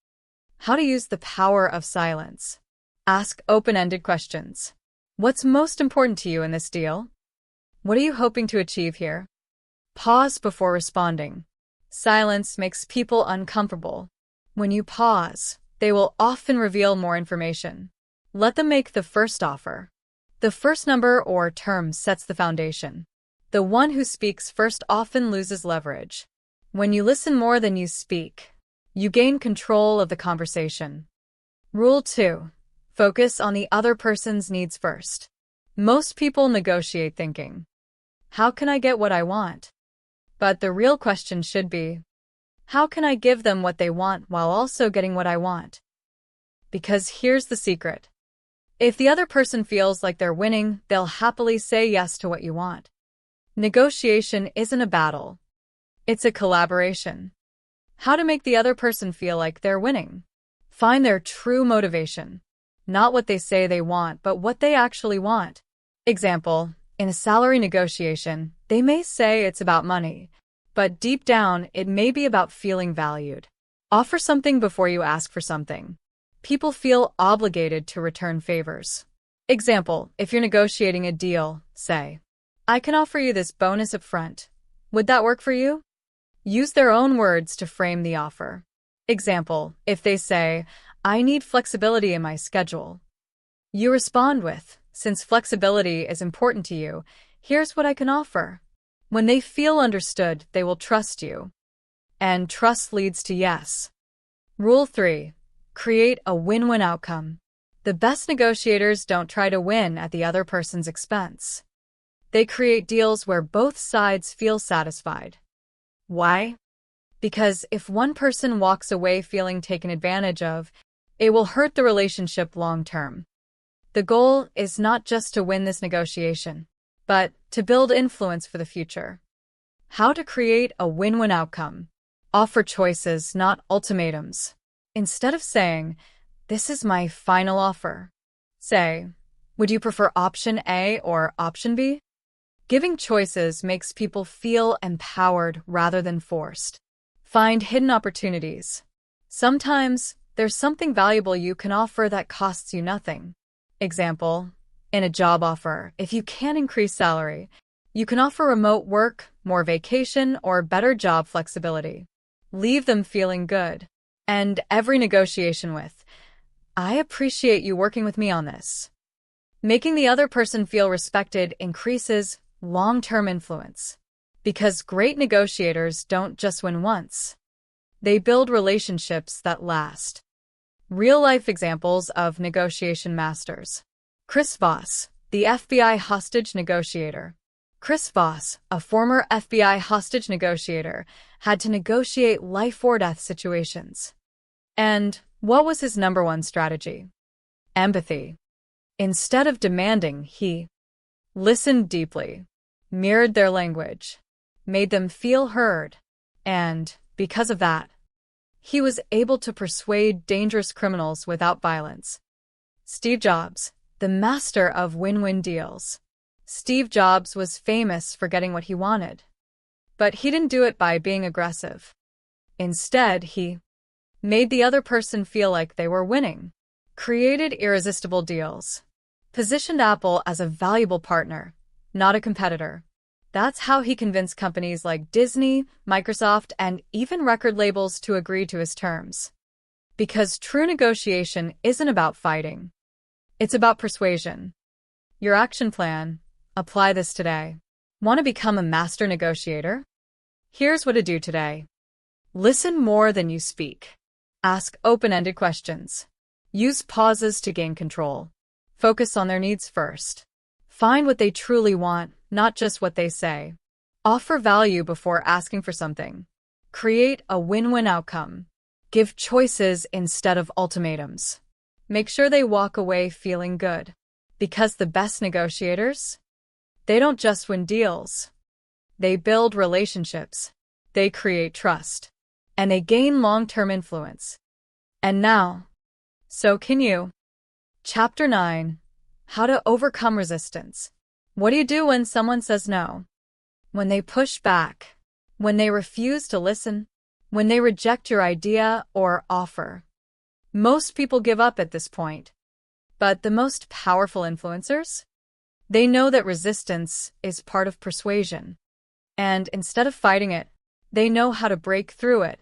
How to use the power of silence. Ask open-ended questions. What's most important to you in this deal? What are you hoping to achieve here? Pause before responding. Silence makes people uncomfortable. When you pause, they will often reveal more information. Let them make the first offer. The first number or term sets the foundation. The one who speaks first often loses leverage. When you listen more than you speak, you gain control of the conversation. Rule 2. Focus on the other person's needs first. Most people negotiate thinking, how can I get what I want? But the real question should be, how can I give them what they want while also getting what I want? Because here's the secret. If the other person feels like they're winning, they'll happily say yes to what you want. Negotiation isn't a battle. It's a collaboration. How to make the other person feel like they're winning. Find their true motivation. Not what they say they want, but what they actually want. Example, in a salary negotiation, they may say it's about money, but deep down, it may be about feeling valued. Offer something before you ask for something. People feel obligated to return favors. Example, if you're negotiating a deal, say, I can offer you this bonus up front. Would that work for you? Use their own words to frame the offer. Example, if they say, I need flexibility in my schedule. You respond with, since flexibility is important to you, here's what I can offer. When they feel understood, they will trust you. And trust leads to yes. Rule 3. Create a win-win outcome. The best negotiators don't try to win at the other person's expense. They create deals where both sides feel satisfied. Why? Because if one person walks away feeling taken advantage of, it will hurt the relationship long-term. The goal is not just to win this negotiation, but to build influence for the future. How to create a win-win outcome. Offer choices, not ultimatums. Instead of saying, this is my final offer, say, would you prefer option A or option B? Giving choices makes people feel empowered rather than forced. Find hidden opportunities. Sometimes, there's something valuable you can offer that costs you nothing. Example, In a job offer, if you can increase salary, you can offer remote work, more vacation, or better job flexibility. Leave them feeling good. And every negotiation with, "I appreciate you working with me on this." Making the other person feel respected increases long-term influence. Because great negotiators don't just win once. They build relationships that last. Real-life examples of negotiation masters. Chris Voss, the FBI hostage negotiator. Chris Voss, a former FBI hostage negotiator, had to negotiate life-or-death situations. And what was his number one strategy? Empathy. Instead of demanding, he listened deeply, mirrored their language, made them feel heard, and, because of that, he was able to persuade dangerous criminals without violence. Steve Jobs, the master of win-win deals. Steve Jobs was famous for getting what he wanted. But he didn't do it by being aggressive. Instead, he made the other person feel like they were winning, created irresistible deals, positioned Apple as a valuable partner, not a competitor. That's how he convinced companies like Disney, Microsoft, and even record labels to agree to his terms. Because true negotiation isn't about fighting. It's about persuasion. Your action plan. Apply this today. Want to become a master negotiator? Here's what to do today. Listen more than you speak. Ask open-ended questions. Use pauses to gain control. Focus on their needs first. Find what they truly want, not just what they say. Offer value before asking for something. Create a win-win outcome. Give choices instead of ultimatums. Make sure they walk away feeling good. Because the best negotiators, they don't just win deals. They build relationships. They create trust. And they gain long-term influence. And now, so can you. Chapter 9. How to overcome resistance. What do you do when someone says no? When they push back? When they refuse to listen? When they reject your idea or offer? Most people give up at this point. But the most powerful influencers? They know that resistance is part of persuasion. And instead of fighting it, they know how to break through it.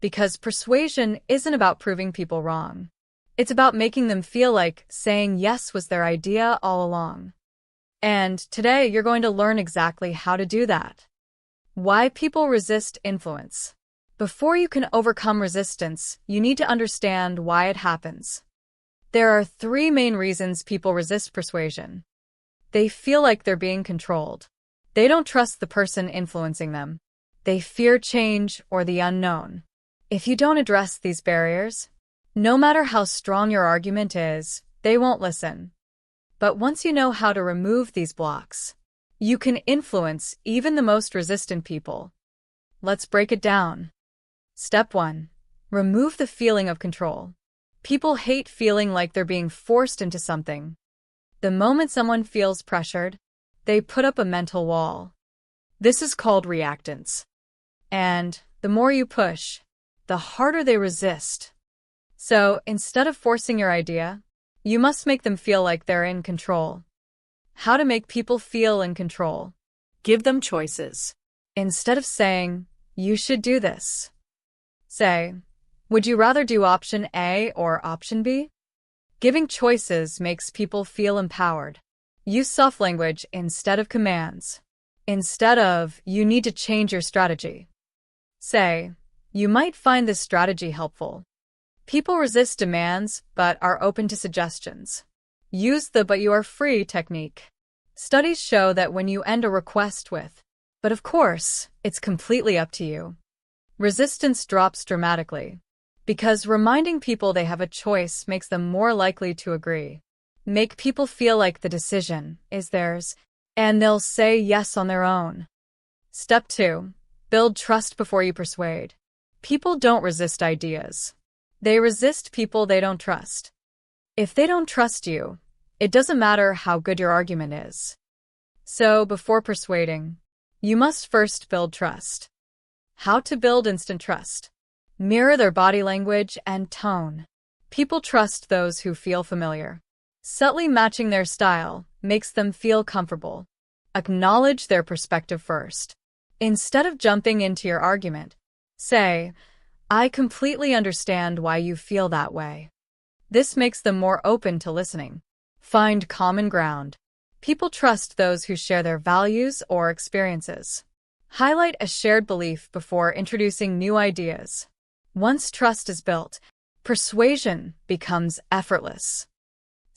Because persuasion isn't about proving people wrong. It's about making them feel like saying yes was their idea all along. And today you're going to learn exactly how to do that. Why people resist influence. Before you can overcome resistance, you need to understand why it happens. There are 3 main reasons people resist persuasion. They feel like they're being controlled. They don't trust the person influencing them. They fear change or the unknown. If you don't address these barriers, no matter how strong your argument is, they won't listen. But once you know how to remove these blocks, you can influence even the most resistant people. Let's break it down. Step 1. Remove the feeling of control. People hate feeling like they're being forced into something. The moment someone feels pressured, they put up a mental wall. This is called reactance. And the more you push, the harder they resist. So, instead of forcing your idea, you must make them feel like they're in control. How to make people feel in control. Give them choices. Instead of saying, "You should do this," say, "Would you rather do option A or option B?" Giving choices makes people feel empowered. Use soft language instead of commands. Instead of, "You need to change your strategy," say, "You might find this strategy helpful." People resist demands but are open to suggestions. Use the "but you are free" technique. Studies show that when you end a request with, "But of course, it's completely up to you," resistance drops dramatically. Because reminding people they have a choice makes them more likely to agree. Make people feel like the decision is theirs, and they'll say yes on their own. Step 2. Build trust before you persuade. People don't resist ideas. They resist people they don't trust. If they don't trust you, it doesn't matter how good your argument is. So, before persuading, you must first build trust. How to build instant trust. Mirror their body language and tone. People trust those who feel familiar. Subtly matching their style makes them feel comfortable. Acknowledge their perspective first. Instead of jumping into your argument, say, "I completely understand why you feel that way." This makes them more open to listening. Find common ground. People trust those who share their values or experiences. Highlight a shared belief before introducing new ideas. Once trust is built, persuasion becomes effortless.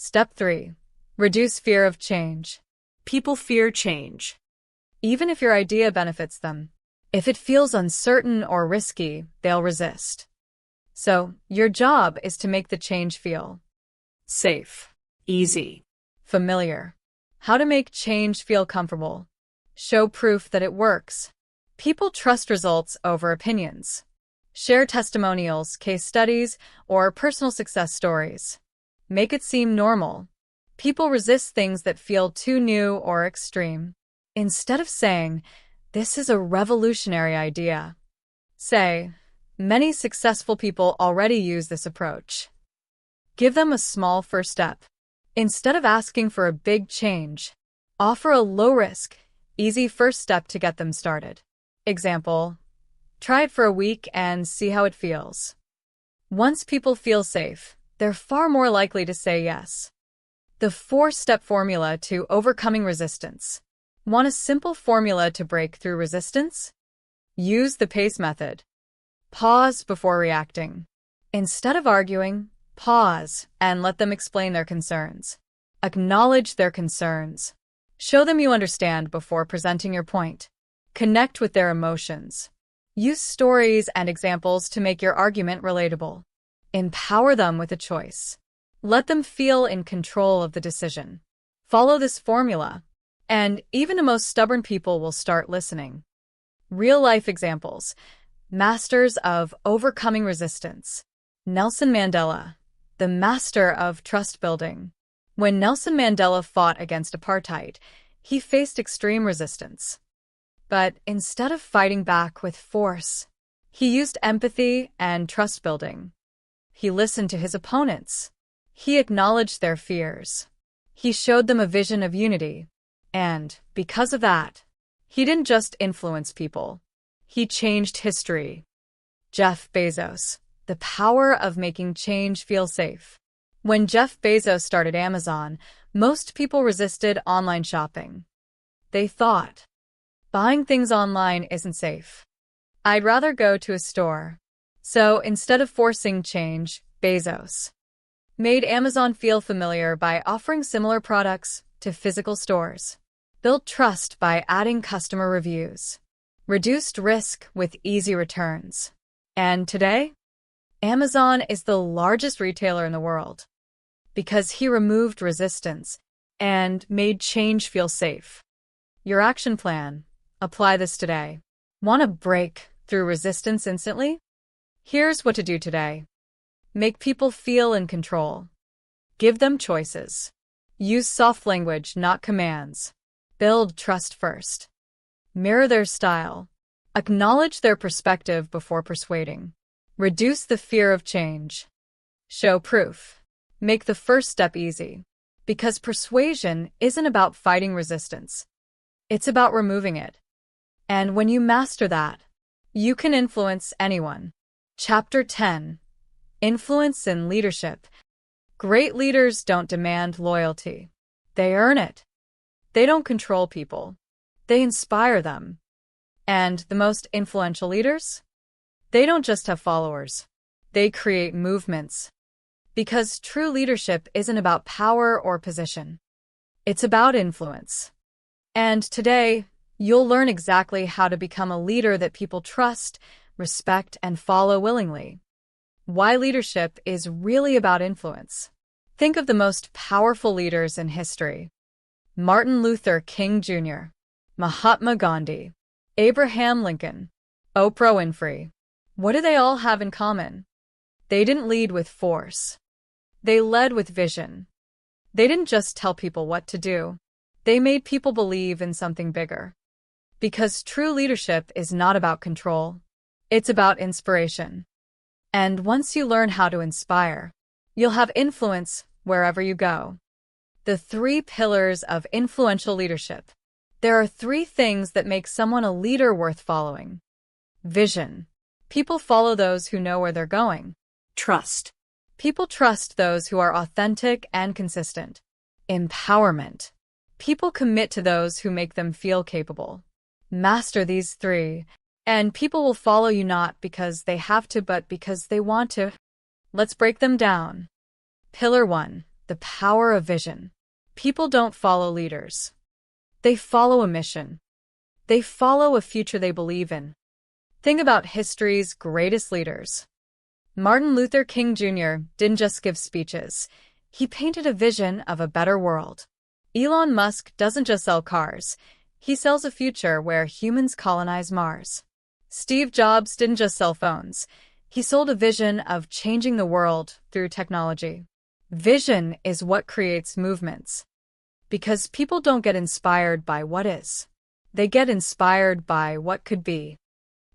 Step 3. Reduce fear of change. People fear change. Even if your idea benefits them, if it feels uncertain or risky, they'll resist. So, your job is to make the change feel Safe. Easy. familiar. How to make change feel comfortable. Show proof that it works. People trust results over opinions. Share testimonials, case studies, or personal success stories. Make it seem normal. People resist things that feel too new or extreme. Instead of saying, "This is a revolutionary idea," say, "Many successful people already use this approach." Give them a small first step. Instead of asking for a big change, offer a low-risk, easy first step to get them started. Example, try it for a week and see how it feels. Once people feel safe, they're far more likely to say yes. The 4-step formula to overcoming resistance. Want a simple formula to break through resistance? Use the PACE method. Pause before reacting. Instead of arguing, pause and let them explain their concerns. Acknowledge their concerns. Show them you understand before presenting your point. Connect with their emotions. Use stories and examples to make your argument relatable. Empower them with a choice. Let them feel in control of the decision. Follow this formula, and even the most stubborn people will start listening. Real-life examples. Masters of overcoming resistance. Nelson Mandela, the master of trust building. When Nelson Mandela fought against apartheid, he faced extreme resistance. But instead of fighting back with force, he used empathy and trust building. He listened to his opponents. He acknowledged their fears. He showed them a vision of unity. And, because of that, he didn't just influence people. He changed history. Jeff Bezos, the power of making change feel safe. When Jeff Bezos started Amazon, most people resisted online shopping. They thought, "Buying things online isn't safe. I'd rather go to a store." So instead of forcing change, Bezos made Amazon feel familiar by offering similar products to physical stores. Built trust by adding customer reviews. Reduced risk with easy returns. And today, Amazon is the largest retailer in the world because he removed resistance and made change feel safe. Your action plan. Apply this today. Want to break through resistance instantly? Here's what to do today. Make people feel in control. Give them choices. Use soft language, not commands. Build trust first. Mirror their style. Acknowledge their perspective before persuading. Reduce the fear of change. Show proof. Make the first step easy. Because persuasion isn't about fighting resistance. It's about removing it. And when you master that, you can influence anyone. Chapter 10. Influence in Leadership. Great leaders don't demand loyalty. They earn it. They don't control people. They inspire them. And the most influential leaders? They don't just have followers. They create movements. Because true leadership isn't about power or position. It's about influence. And today, you'll learn exactly how to become a leader that people trust, respect, and follow willingly. Why leadership is really about influence. Think of the most powerful leaders in history. Martin Luther King Jr., Mahatma Gandhi, Abraham Lincoln, Oprah Winfrey. What do they all have in common? They didn't lead with force. They led with vision. They didn't just tell people what to do. They made people believe in something bigger. Because true leadership is not about control. It's about inspiration. And once you learn how to inspire, you'll have influence wherever you go. The 3 pillars of influential leadership. There are 3 things that make someone a leader worth following. Vision. People follow those who know where they're going. Trust. People trust those who are authentic and consistent. Empowerment. People commit to those who make them feel capable. Master these 3, and people will follow you not because they have to, but because they want to. Let's break them down. Pillar 1. The power of vision. People don't follow leaders. They follow a mission. They follow a future they believe in. Think about history's greatest leaders. Martin Luther King Jr. didn't just give speeches. He painted a vision of a better world. Elon Musk doesn't just sell cars. He sells a future where humans colonize Mars. Steve Jobs didn't just sell phones. He sold a vision of changing the world through technology. Vision is what creates movements. Because people don't get inspired by what is. They get inspired by what could be.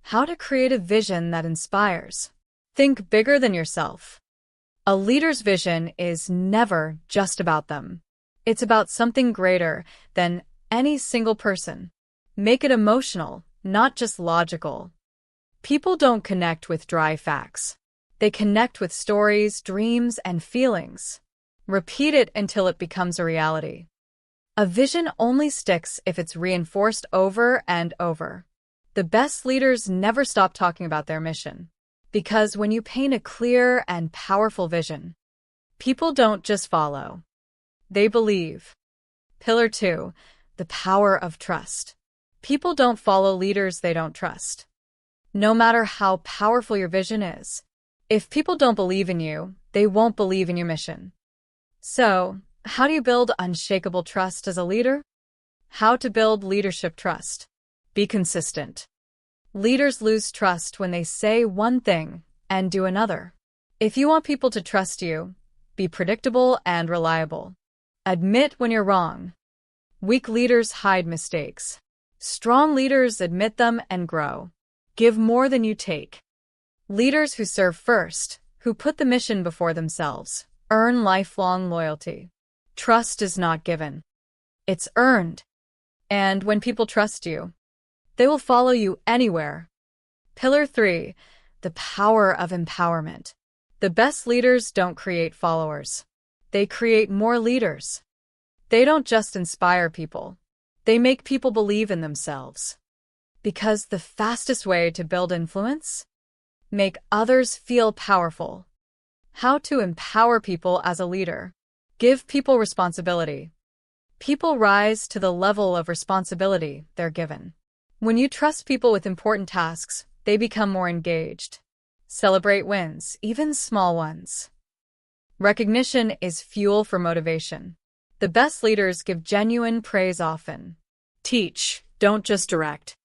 How to create a vision that inspires. Think bigger than yourself. A leader's vision is never just about them. It's about something greater than any single person. Make it emotional, not just logical. People don't connect with dry facts. They connect with stories, dreams, and feelings. Repeat it until it becomes a reality. A vision only sticks if it's reinforced over and over. The best leaders never stop talking about their mission. Because when you paint a clear and powerful vision, people don't just follow. They believe. Pillar 2. The power of trust. People don't follow leaders they don't trust. No matter how powerful your vision is, if people don't believe in you, they won't believe in your mission. So, how do you build unshakable trust as a leader? How to build leadership trust. Be consistent. Leaders lose trust when they say one thing and do another. If you want people to trust you, be predictable and reliable. Admit when you're wrong. Weak leaders hide mistakes. Strong leaders admit them and grow. Give more than you take. Leaders who serve first, who put the mission before themselves, earn lifelong loyalty. Trust is not given. It's earned. And when people trust you, they will follow you anywhere. Pillar 3. The power of empowerment. The best leaders don't create followers. They create more leaders. They don't just inspire people. They make people believe in themselves. Because the fastest way to build influence? Make others feel powerful. How to empower people as a leader. Give people responsibility. People rise to the level of responsibility they're given. When you trust people with important tasks, they become more engaged. Celebrate wins, even small ones. Recognition is fuel for motivation. The best leaders give genuine praise often. Teach, don't just direct.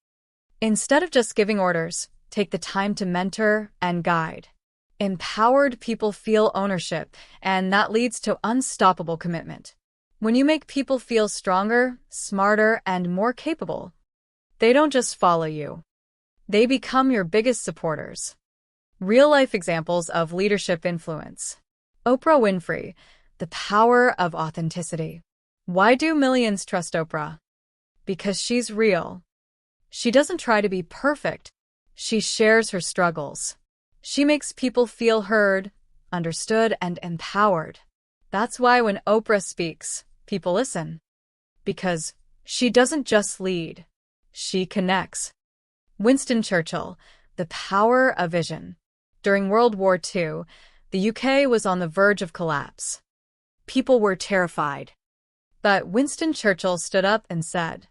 Instead of just giving orders, take the time to mentor and guide. Empowered people feel ownership, and that leads to unstoppable commitment. When you make people feel stronger, smarter, and more capable, they don't just follow you. They become your biggest supporters. Real-life examples of leadership influence. Oprah Winfrey, the power of authenticity. Why do millions trust Oprah? Because she's real. She doesn't try to be perfect. She shares her struggles. She makes people feel heard, understood, and empowered. That's why when Oprah speaks, people listen. Because she doesn't just lead. She connects. Winston Churchill, the power of vision. During World War II, the UK was on the verge of collapse. People were terrified. But Winston Churchill stood up and said,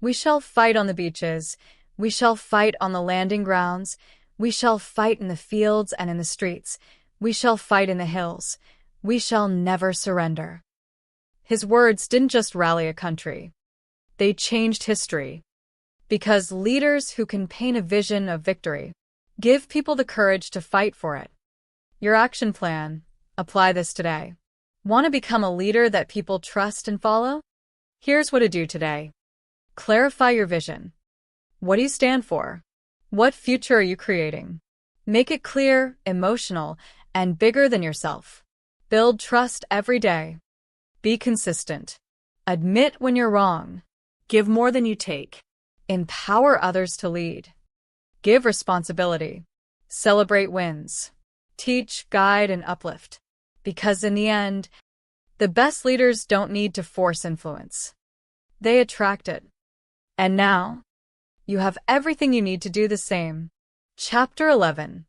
"We shall fight on the beaches. We shall fight on the landing grounds. We shall fight in the fields and in the streets. We shall fight in the hills. We shall never surrender." His words didn't just rally a country. They changed history. Because leaders who can paint a vision of victory give people the courage to fight for it. Your action plan. Apply this today. Want to become a leader that people trust and follow? Here's what to do today. Clarify your vision. What do you stand for? What future are you creating? Make it clear, emotional, and bigger than yourself. Build trust every day. Be consistent. Admit when you're wrong. Give more than you take. Empower others to lead. Give responsibility. Celebrate wins. Teach, guide, and uplift. Because in the end, the best leaders don't need to force influence. They attract it. And now, you have everything you need to do the same. Chapter 11.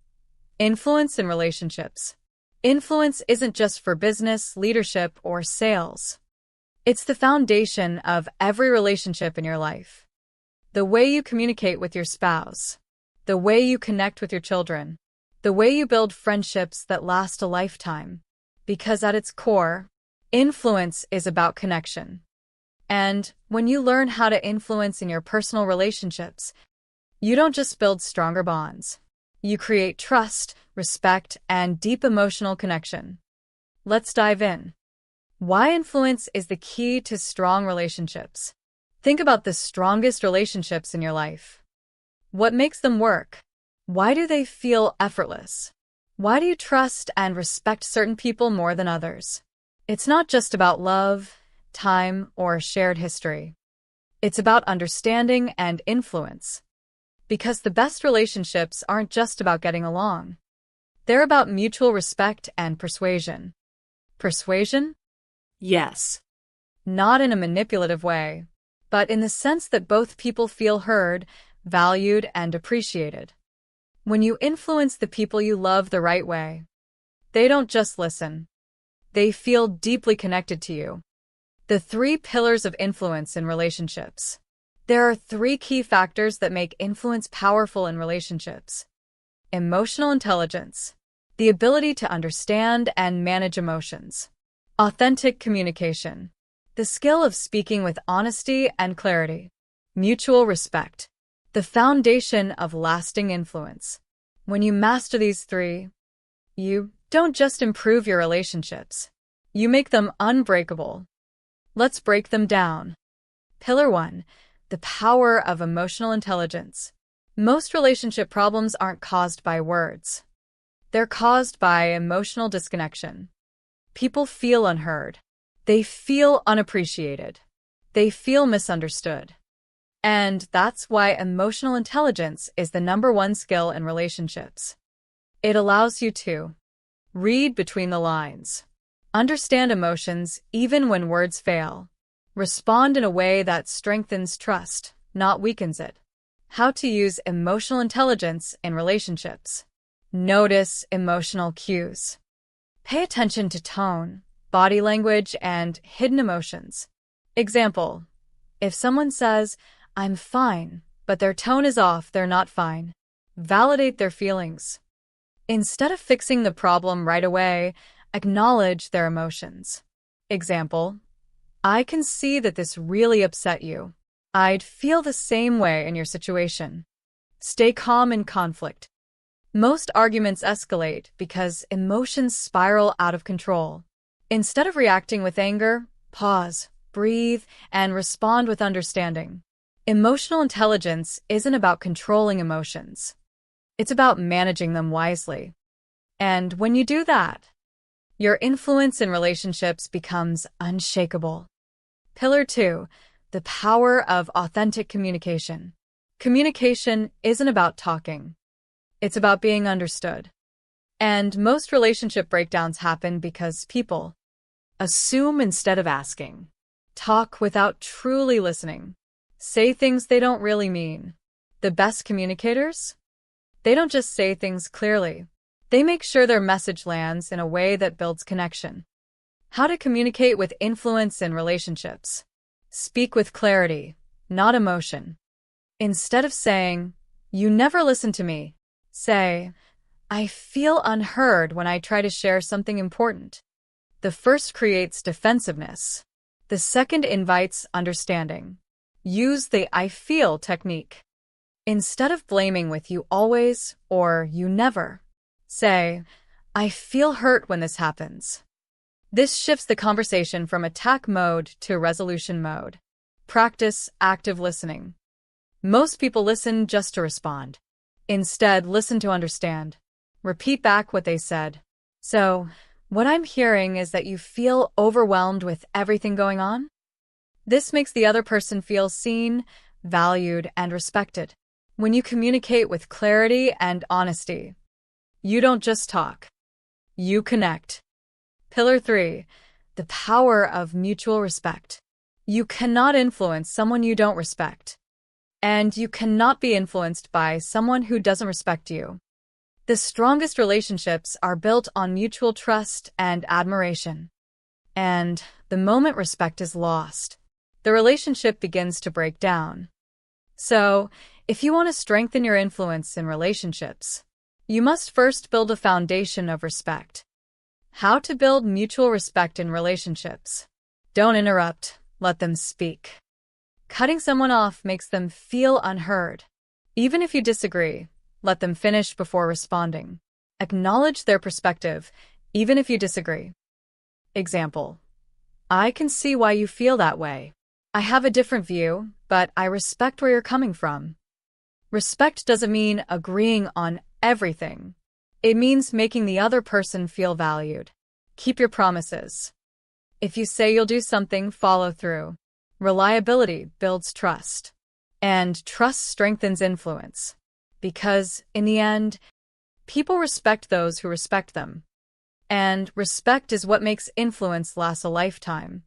Influence in Relationships. Influence isn't just for business, leadership, or sales. It's the foundation of every relationship in your life. The way you communicate with your spouse, the way you connect with your children, the way you build friendships that last a lifetime. Because at its core, influence is about connection. And when you learn how to influence in your personal relationships, you don't just build stronger bonds. You create trust, respect, and deep emotional connection. Let's dive in. Why influence is the key to strong relationships. Think about the strongest relationships in your life. What makes them work? Why do they feel effortless? Why do you trust and respect certain people more than others? It's not just about love, time, or shared history. It's about understanding and influence. Because the best relationships aren't just about getting along. They're about mutual respect and persuasion. Persuasion? Yes. Not in a manipulative way, but in the sense that both people feel heard, valued, and appreciated. When you influence the people you love the right way, they don't just listen. They feel deeply connected to you. The 3 pillars of influence in relationships. There are 3 key factors that make influence powerful in relationships. Emotional intelligence, the ability to understand and manage emotions. Authentic communication, the skill of speaking with honesty and clarity. Mutual respect, the foundation of lasting influence. When you master these 3, you don't just improve your relationships. You make them unbreakable. Let's break them down. Pillar 1. The power of emotional intelligence. Most relationship problems aren't caused by words. They're caused by emotional disconnection. People feel unheard. They feel unappreciated. They feel misunderstood. And that's why emotional intelligence is the #1 skill in relationships. It allows you to read between the lines, understand emotions even when words fail, respond in a way that strengthens trust, not weakens it. How to use emotional intelligence in relationships. Notice emotional cues. Pay attention to tone, body language, and hidden emotions. Example: if someone says, "I'm fine," but their tone is off, they're not fine. Validate their feelings. Instead of fixing the problem right away, acknowledge their emotions. Example: I can see that this really upset you. I'd feel the same way in your situation. Stay calm in conflict. Most arguments escalate because emotions spiral out of control. Instead of reacting with anger, pause, breathe, and respond with understanding. Emotional intelligence isn't about controlling emotions. It's about managing them wisely. And when you do that, your influence in relationships becomes unshakable. Pillar 2. The power of authentic communication. Communication isn't about talking. It's about being understood. And most relationship breakdowns happen because people assume instead of asking, talk without truly listening, say things they don't really mean. The best communicators? They don't just say things clearly. They make sure their message lands in a way that builds connection. How to communicate with influence in relationships. Speak with clarity, not emotion. Instead of saying, "You never listen to me," say, "I feel unheard when I try to share something important." The first creates defensiveness. The second invites understanding. Use the "I feel" technique. Instead of blaming with "you always" or "you never," say, "I feel hurt when this happens." This shifts the conversation from attack mode to resolution mode. Practice active listening. Most people listen just to respond. Instead, listen to understand. Repeat back what they said. "So, What I'm hearing is that you feel overwhelmed with everything going on. This makes the other person feel seen, valued, and respected. When you communicate with clarity and honesty, you don't just talk, you connect. Pillar 3, the power of mutual respect. You cannot influence someone you don't respect, and you cannot be influenced by someone who doesn't respect you. The strongest relationships are built on mutual trust and admiration. And the moment respect is lost, the relationship begins to break down. So, if you want to strengthen your influence in relationships, you must first build a foundation of respect. How to build mutual respect in relationships. Don't interrupt, let them speak. Cutting someone off makes them feel unheard. Even if you disagree, let them finish before responding. Acknowledge their perspective, even if you disagree. Example: I can see why you feel that way. I have a different view, but I respect where you're coming from. Respect doesn't mean agreeing on everything. It means making the other person feel valued. Keep your promises. If you say you'll do something, follow through. Reliability builds trust. And trust strengthens influence. Because, in the end, people respect those who respect them. And respect is what makes influence last a lifetime.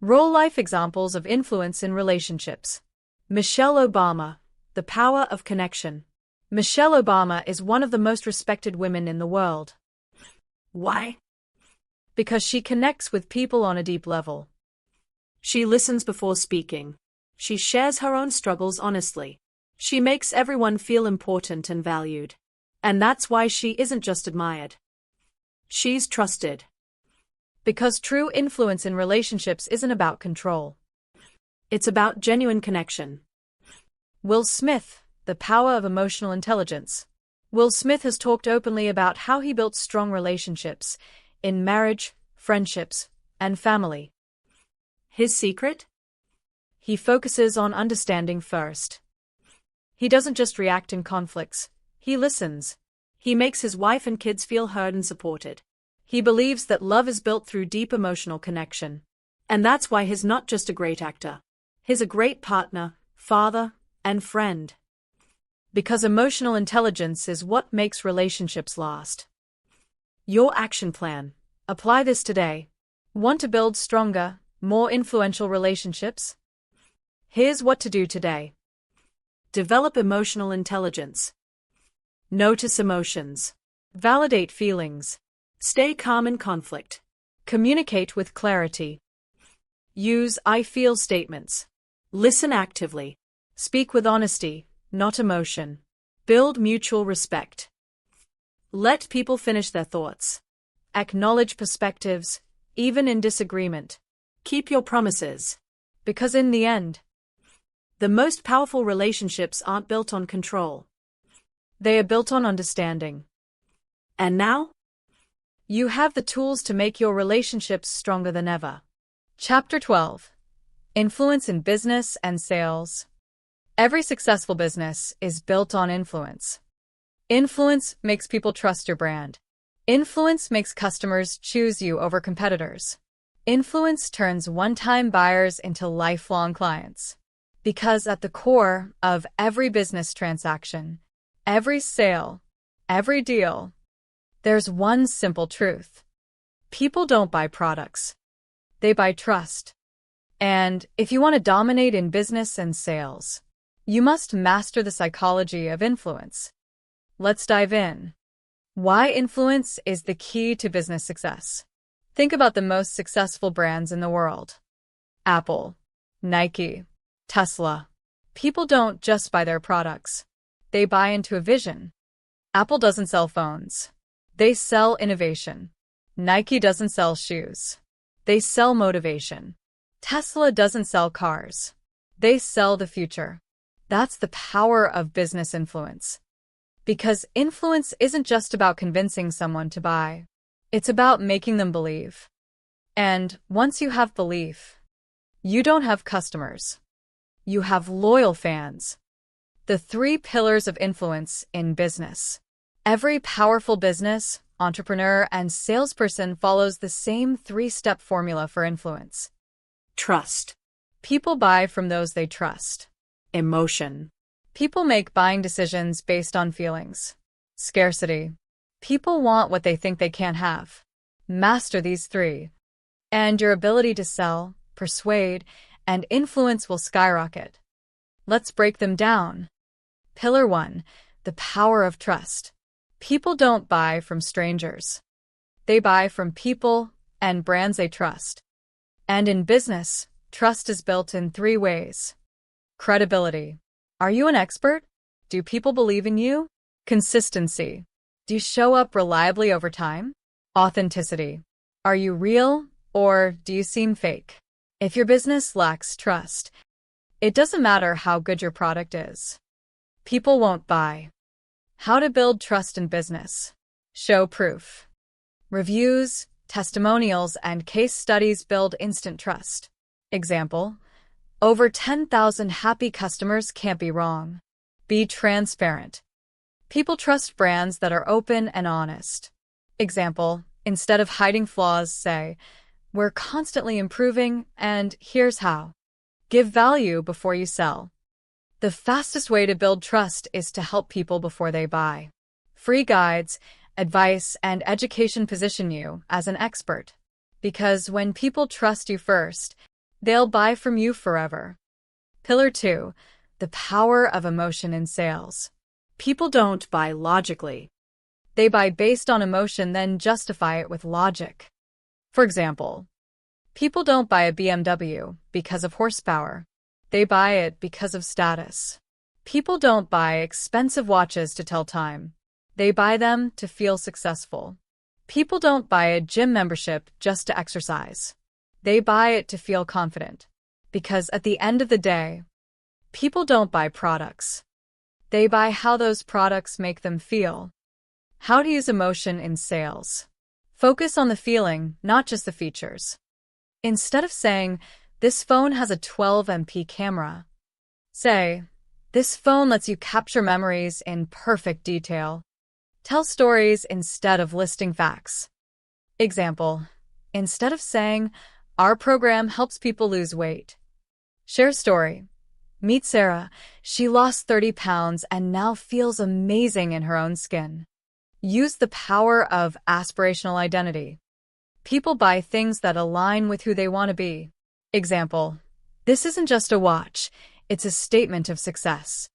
Real-life examples of influence in relationships. Michelle Obama, the power of connection. Michelle Obama is one of the most respected women in the world. Why? Because she connects with people on a deep level. She listens before speaking. She shares her own struggles honestly. She makes everyone feel important and valued. And that's why she isn't just admired. She's trusted. Because true influence in relationships isn't about control. It's about genuine connection. Will Smith, the power of emotional intelligence. Will Smith has talked openly about how he built strong relationships in marriage, friendships, and family. His secret? He focuses on understanding first. He doesn't just react in conflicts, he listens. He makes his wife and kids feel heard and supported. He believes that love is built through deep emotional connection. And that's why he's not just a great actor. He's a great partner, father, and friend. Because emotional intelligence is what makes relationships last. Your action plan. Apply this today. Want to build stronger, more influential relationships? Here's what to do today. Develop emotional intelligence. Notice emotions. Validate feelings. Stay calm in conflict. Communicate with clarity. Use I feel statements. Listen actively. Speak with honesty, not emotion. Build mutual respect. Let people finish their thoughts. Acknowledge perspectives, even in disagreement. Keep your promises. Because in the end, the most powerful relationships aren't built on control. They are built on understanding. And now, you have the tools to make your relationships stronger than ever. Chapter 12. Influence in Business and Sales. Every successful business is built on influence. Influence makes people trust your brand. Influence makes customers choose you over competitors. Influence turns one-time buyers into lifelong clients. Because at the core of every business transaction, every sale, every deal, there's one simple truth. People don't buy products. They buy trust. And if you want to dominate in business and sales, you must master the psychology of influence. Let's dive in. Why influence is the key to business success. Think about the most successful brands in the world. Apple, Nike, Tesla. People don't just buy their products. They buy into a vision. Apple doesn't sell phones. They sell innovation. Nike doesn't sell shoes. They sell motivation. Tesla doesn't sell cars. They sell the future. That's the power of business influence. Because influence isn't just about convincing someone to buy. It's about making them believe. And once you have belief, you don't have customers. You have loyal fans. The 3 pillars of influence in business. Every powerful business entrepreneur, and salesperson follows the same three-step formula for influence. Trust. People buy from those they trust. Emotion. People make buying decisions based on feelings. Scarcity. People want what they think they can't have. Master these three, and your ability to sell, persuade, and influence will skyrocket. Let's break them down. Pillar 1. The power of trust. People don't buy from strangers. They buy from people and brands they trust. And in business, trust is built in three ways. Credibility. Are you an expert? Do people believe in you? Consistency. Do you show up reliably over time? Authenticity. Are you real or do you seem fake? If your business lacks trust, it doesn't matter how good your product is. People won't buy. How to build trust in business. Show proof. Reviews, testimonials, and case studies build instant trust. Example: over 10,000 happy customers can't be wrong. Be transparent. People trust brands that are open and honest. Example: instead of hiding flaws, say, "We're constantly improving, and here's how." Give value before you sell. The fastest way to build trust is to help people before they buy. Free guides, advice, and education position you as an expert. Because when people trust you first, they'll buy from you forever. Pillar 2. The power of emotion in sales. People don't buy logically. They buy based on emotion, then justify it with logic. For example, people don't buy a BMW because of horsepower. They buy it because of status. People don't buy expensive watches to tell time. They buy them to feel successful. People don't buy a gym membership just to exercise. They buy it to feel confident. Because at the end of the day, people don't buy products. They buy how those products make them feel. How to use emotion in sales. Focus on the feeling, not just the features. Instead of saying, "This phone has a 12MP camera," say, "This phone lets you capture memories in perfect detail." Tell stories instead of listing facts. Example: instead of saying, "Our program helps people lose weight," share story. Meet Sarah. She lost 30 pounds and now feels amazing in her own skin. Use the power of aspirational identity. People buy things that align with who they want to be. Example: this isn't just a watch, it's a statement of success.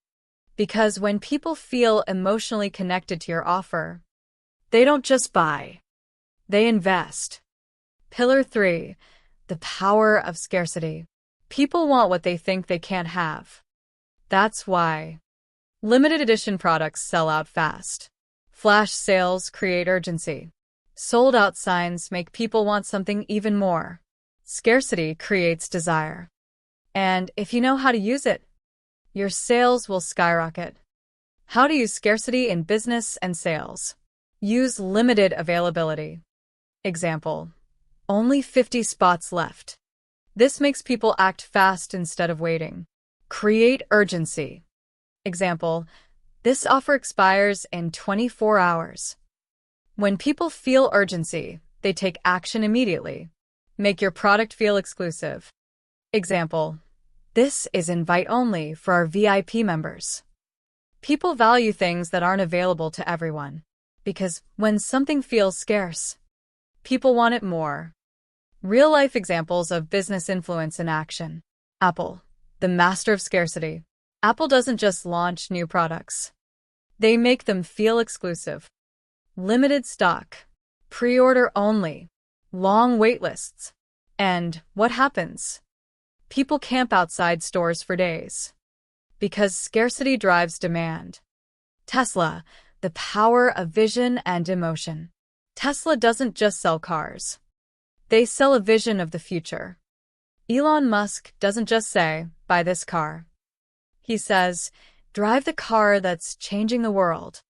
Because when people feel emotionally connected to your offer, they don't just buy, they invest. Pillar 3. The power of scarcity. People want what they think they can't have. That's why limited edition products sell out fast. Flash sales create urgency. Sold out signs make people want something even more. Scarcity creates desire. And if you know how to use it, your sales will skyrocket. How to use scarcity in business and sales. Use limited availability. Example: only 50 spots left. This makes people act fast instead of waiting. Create urgency. Example: this offer expires in 24 hours. When people feel urgency, they take action immediately. Make your product feel exclusive. Example: this is invite only for our VIP members. People value things that aren't available to everyone. Because when something feels scarce, people want it more. Real-life examples of business influence in action. Apple, the master of scarcity. Apple doesn't just launch new products. They make them feel exclusive. Limited stock, pre-order only, long wait lists. And what happens? People camp outside stores for days. Because scarcity drives demand. Tesla, the power of vision and emotion. Tesla doesn't just sell cars. They sell a vision of the future. Elon Musk doesn't just say, "Buy this car." He says, "Drive the car that's changing the world."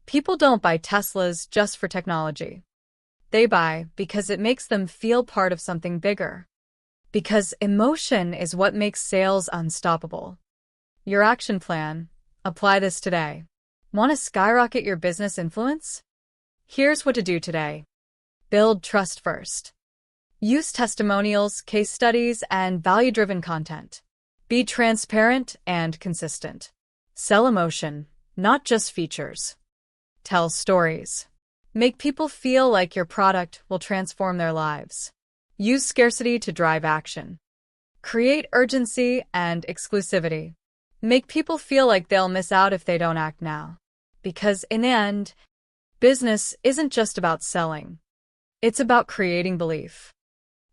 People don't buy Teslas just for technology. They buy because it makes them feel part of something bigger. Because emotion is what makes sales unstoppable. Your action plan. Apply this today. Want to skyrocket your business influence? Here's what to do today. Build trust first. Use testimonials, case studies, and value-driven content. Be transparent and consistent. Sell emotion, not just features. Tell stories. Make people feel like your product will transform their lives. Use scarcity to drive action. Create urgency and exclusivity. Make people feel like they'll miss out if they don't act now. Because in the end, business isn't just about selling. It's about creating belief.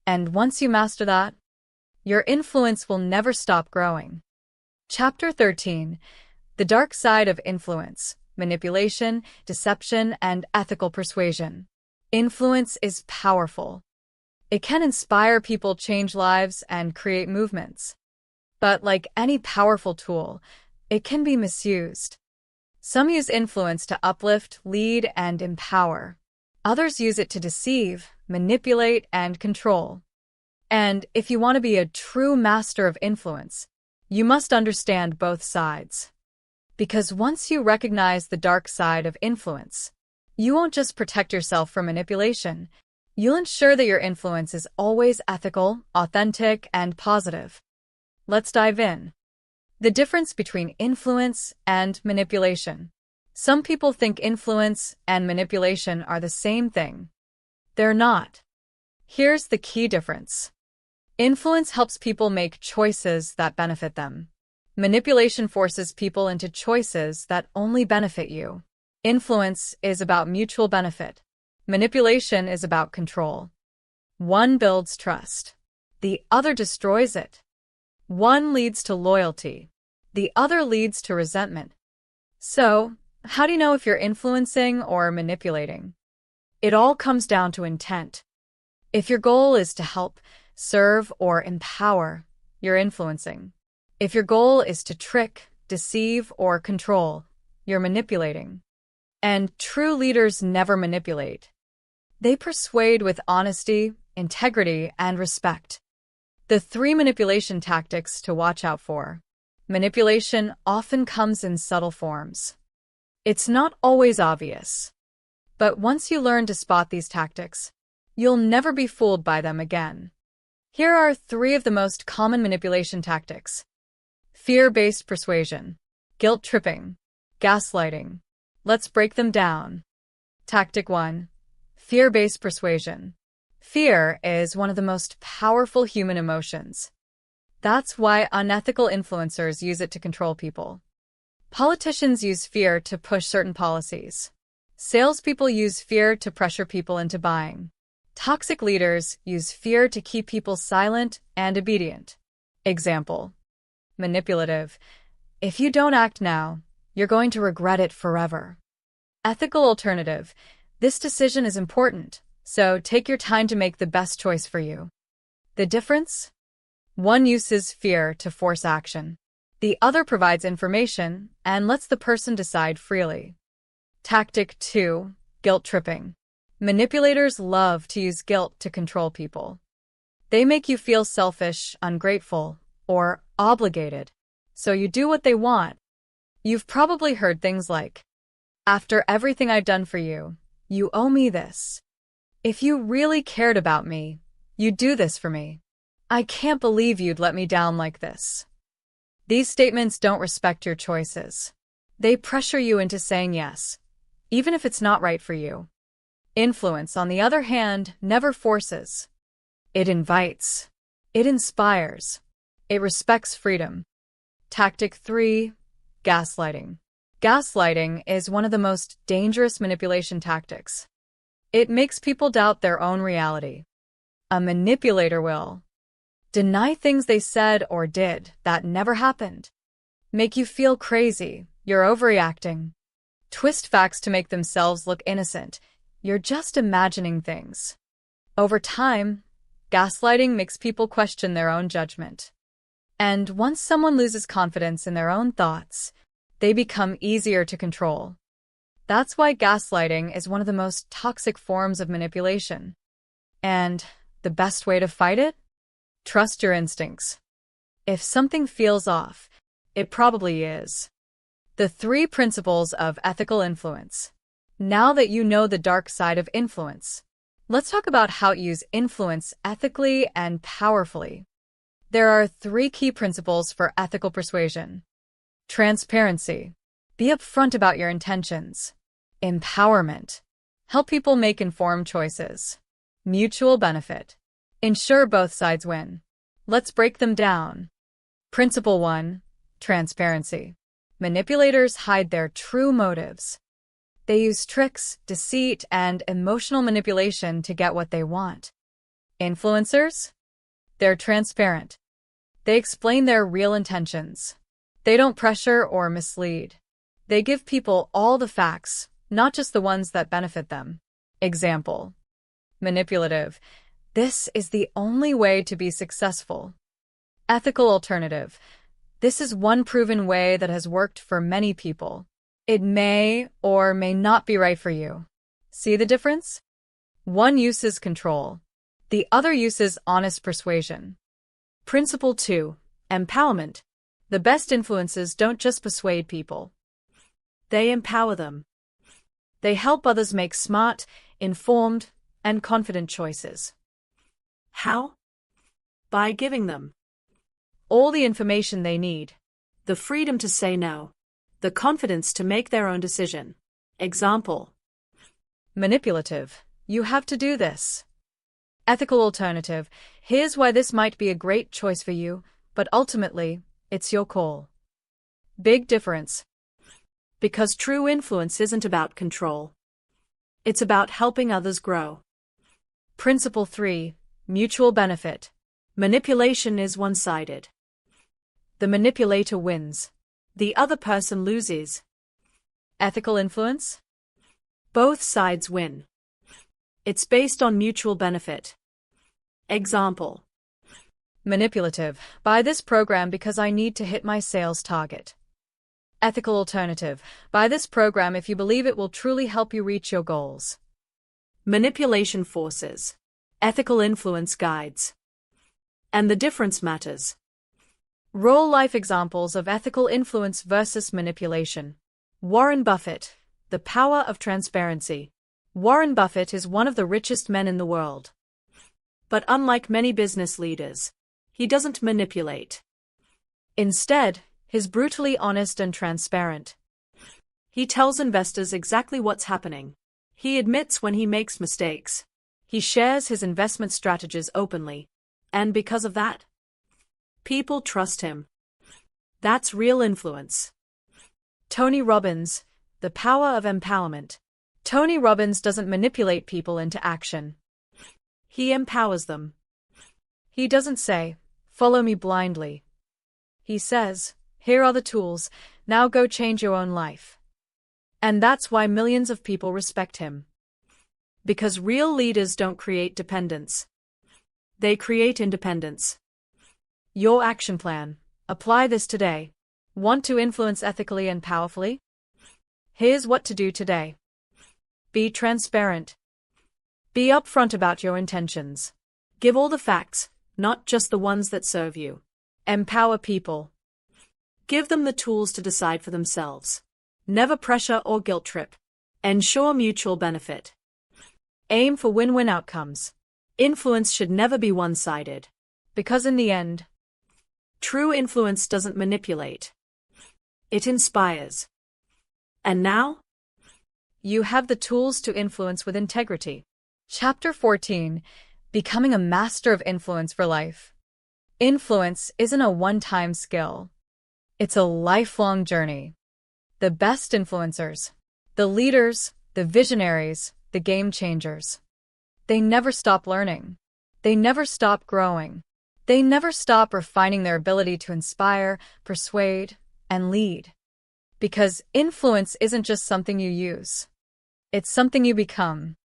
And once you master that, your influence will never stop growing. Chapter 13. The Dark Side of Influence: Manipulation, Deception, and Ethical Persuasion. Influence is powerful. It can inspire people, change lives, and create movements. But like any powerful tool, it can be misused. Some use influence to uplift, lead, and empower. Others use it to deceive, manipulate, and control. And if you want to be a true master of influence, you must understand both sides. Because once you recognize the dark side of influence, you won't just protect yourself from manipulation, you'll ensure that your influence is always ethical, authentic, and positive. Let's dive in. The difference between influence and manipulation. Some people think influence and manipulation are the same thing. They're not. Here's the key difference. Influence helps people make choices that benefit them. Manipulation forces people into choices that only benefit you. Influence is about mutual benefit. Manipulation is about control. One builds trust. The other destroys it. One leads to loyalty. The other leads to resentment. So, how do you know if you're influencing or manipulating? It all comes down to intent. If your goal is to help, serve, or empower, you're influencing. If your goal is to trick, deceive, or control, you're manipulating. And true leaders never manipulate. They persuade with honesty, integrity, and respect. The 3 manipulation tactics to watch out for. Manipulation often comes in subtle forms. It's not always obvious. But once you learn to spot these tactics, you'll never be fooled by them again. Here are 3 of the most common manipulation tactics. Fear-based persuasion, guilt-tripping, gaslighting. Let's break them down. Tactic 1. Fear-based persuasion. Fear is one of the most powerful human emotions. That's why unethical influencers use it to control people. Politicians use fear to push certain policies. Salespeople use fear to pressure people into buying. Toxic leaders use fear to keep people silent and obedient. Example. Manipulative. If you don't act now, you're going to regret it forever. Ethical alternative. This decision is important, so take your time to make the best choice for you. The difference? One uses fear to force action. The other provides information and lets the person decide freely. Tactic 2. Guilt-tripping. Manipulators love to use guilt to control people. They make you feel selfish, ungrateful, or obligated, so you do what they want. You've probably heard things like, "After everything I've done for you, you owe me this. If you really cared about me, you'd do this for me. I can't believe you'd let me down like this." These statements don't respect your choices. They pressure you into saying yes, even if it's not right for you. Influence, on the other hand, never forces. It invites. It inspires. It respects freedom. Tactic 3. Gaslighting. Gaslighting is one of the most dangerous manipulation tactics. It makes people doubt their own reality. A manipulator will deny things they said or did that never happened. Make you feel crazy, you're overreacting. Twist facts to make themselves look innocent. You're just imagining things. Over time, gaslighting makes people question their own judgment. And once someone loses confidence in their own thoughts, they become easier to control. That's why gaslighting is one of the most toxic forms of manipulation. And the best way to fight it? Trust your instincts. If something feels off, it probably is. The 3 principles of ethical influence. Now that you know the dark side of influence, let's talk about how to use influence ethically and powerfully. There are 3 key principles for ethical persuasion. Transparency. Be upfront about your intentions. Empowerment. Help people make informed choices. Mutual benefit. Ensure both sides win. Let's break them down. Principle 1. Transparency. Manipulators hide their true motives. They use tricks, deceit, and emotional manipulation to get what they want. Influencers? They're transparent. They explain their real intentions. They don't pressure or mislead. They give people all the facts, not just the ones that benefit them. Example. Manipulative. This is the only way to be successful. Ethical alternative. This is one proven way that has worked for many people. It may or may not be right for you. See the difference? One uses control. The other uses honest persuasion. Principle 2. Empowerment. The best influences don't just persuade people. They empower them. They help others make smart, informed, and confident choices. How? By giving them all the information they need, the freedom to say no, the confidence to make their own decision. Example. Manipulative. You have to do this. Ethical alternative. Here's why this might be a great choice for you, but ultimately, it's your call. Big difference. Because true influence isn't about control. It's about helping others grow. Principle 3. Mutual benefit. Manipulation is one-sided. The manipulator wins. The other person loses. Ethical influence? Both sides win. It's based on mutual benefit. Example. Manipulative. Buy this program because I need to hit my sales target. Ethical alternative. Buy this program if you believe it will truly help you reach your goals. Manipulation forces. Ethical influence guides. And the difference matters. Real-life examples of ethical influence versus manipulation. Warren Buffett. The power of transparency. Warren Buffett is one of the richest men in the world. But unlike many business leaders, he doesn't manipulate. Instead, he's brutally honest and transparent. He tells investors exactly what's happening. He admits when he makes mistakes. He shares his investment strategies openly. And because of that, people trust him. That's real influence. Tony Robbins. The power of empowerment. Tony Robbins doesn't manipulate people into action. He empowers them. He doesn't say, "Follow me blindly." He says, "Here are the tools, now go change your own life." And that's why millions of people respect him. Because real leaders don't create dependence. They create independence. Your action plan. Apply this today. Want to influence ethically and powerfully? Here's what to do today. Be transparent. Be upfront about your intentions. Give all the facts, not just the ones that serve you. Empower people. Give them the tools to decide for themselves. Never pressure or guilt trip. Ensure mutual benefit. Aim for win-win outcomes. Influence should never be one-sided. Because in the end, true influence doesn't manipulate. It inspires. And now, you have the tools to influence with integrity. Chapter 14. Becoming a master of influence for life. Influence isn't a one-time skill. It's a lifelong journey. The best influencers, the leaders, the visionaries, the game changers. They never stop learning. They never stop growing. They never stop refining their ability to inspire, persuade, and lead. Because influence isn't just something you use. It's something you become.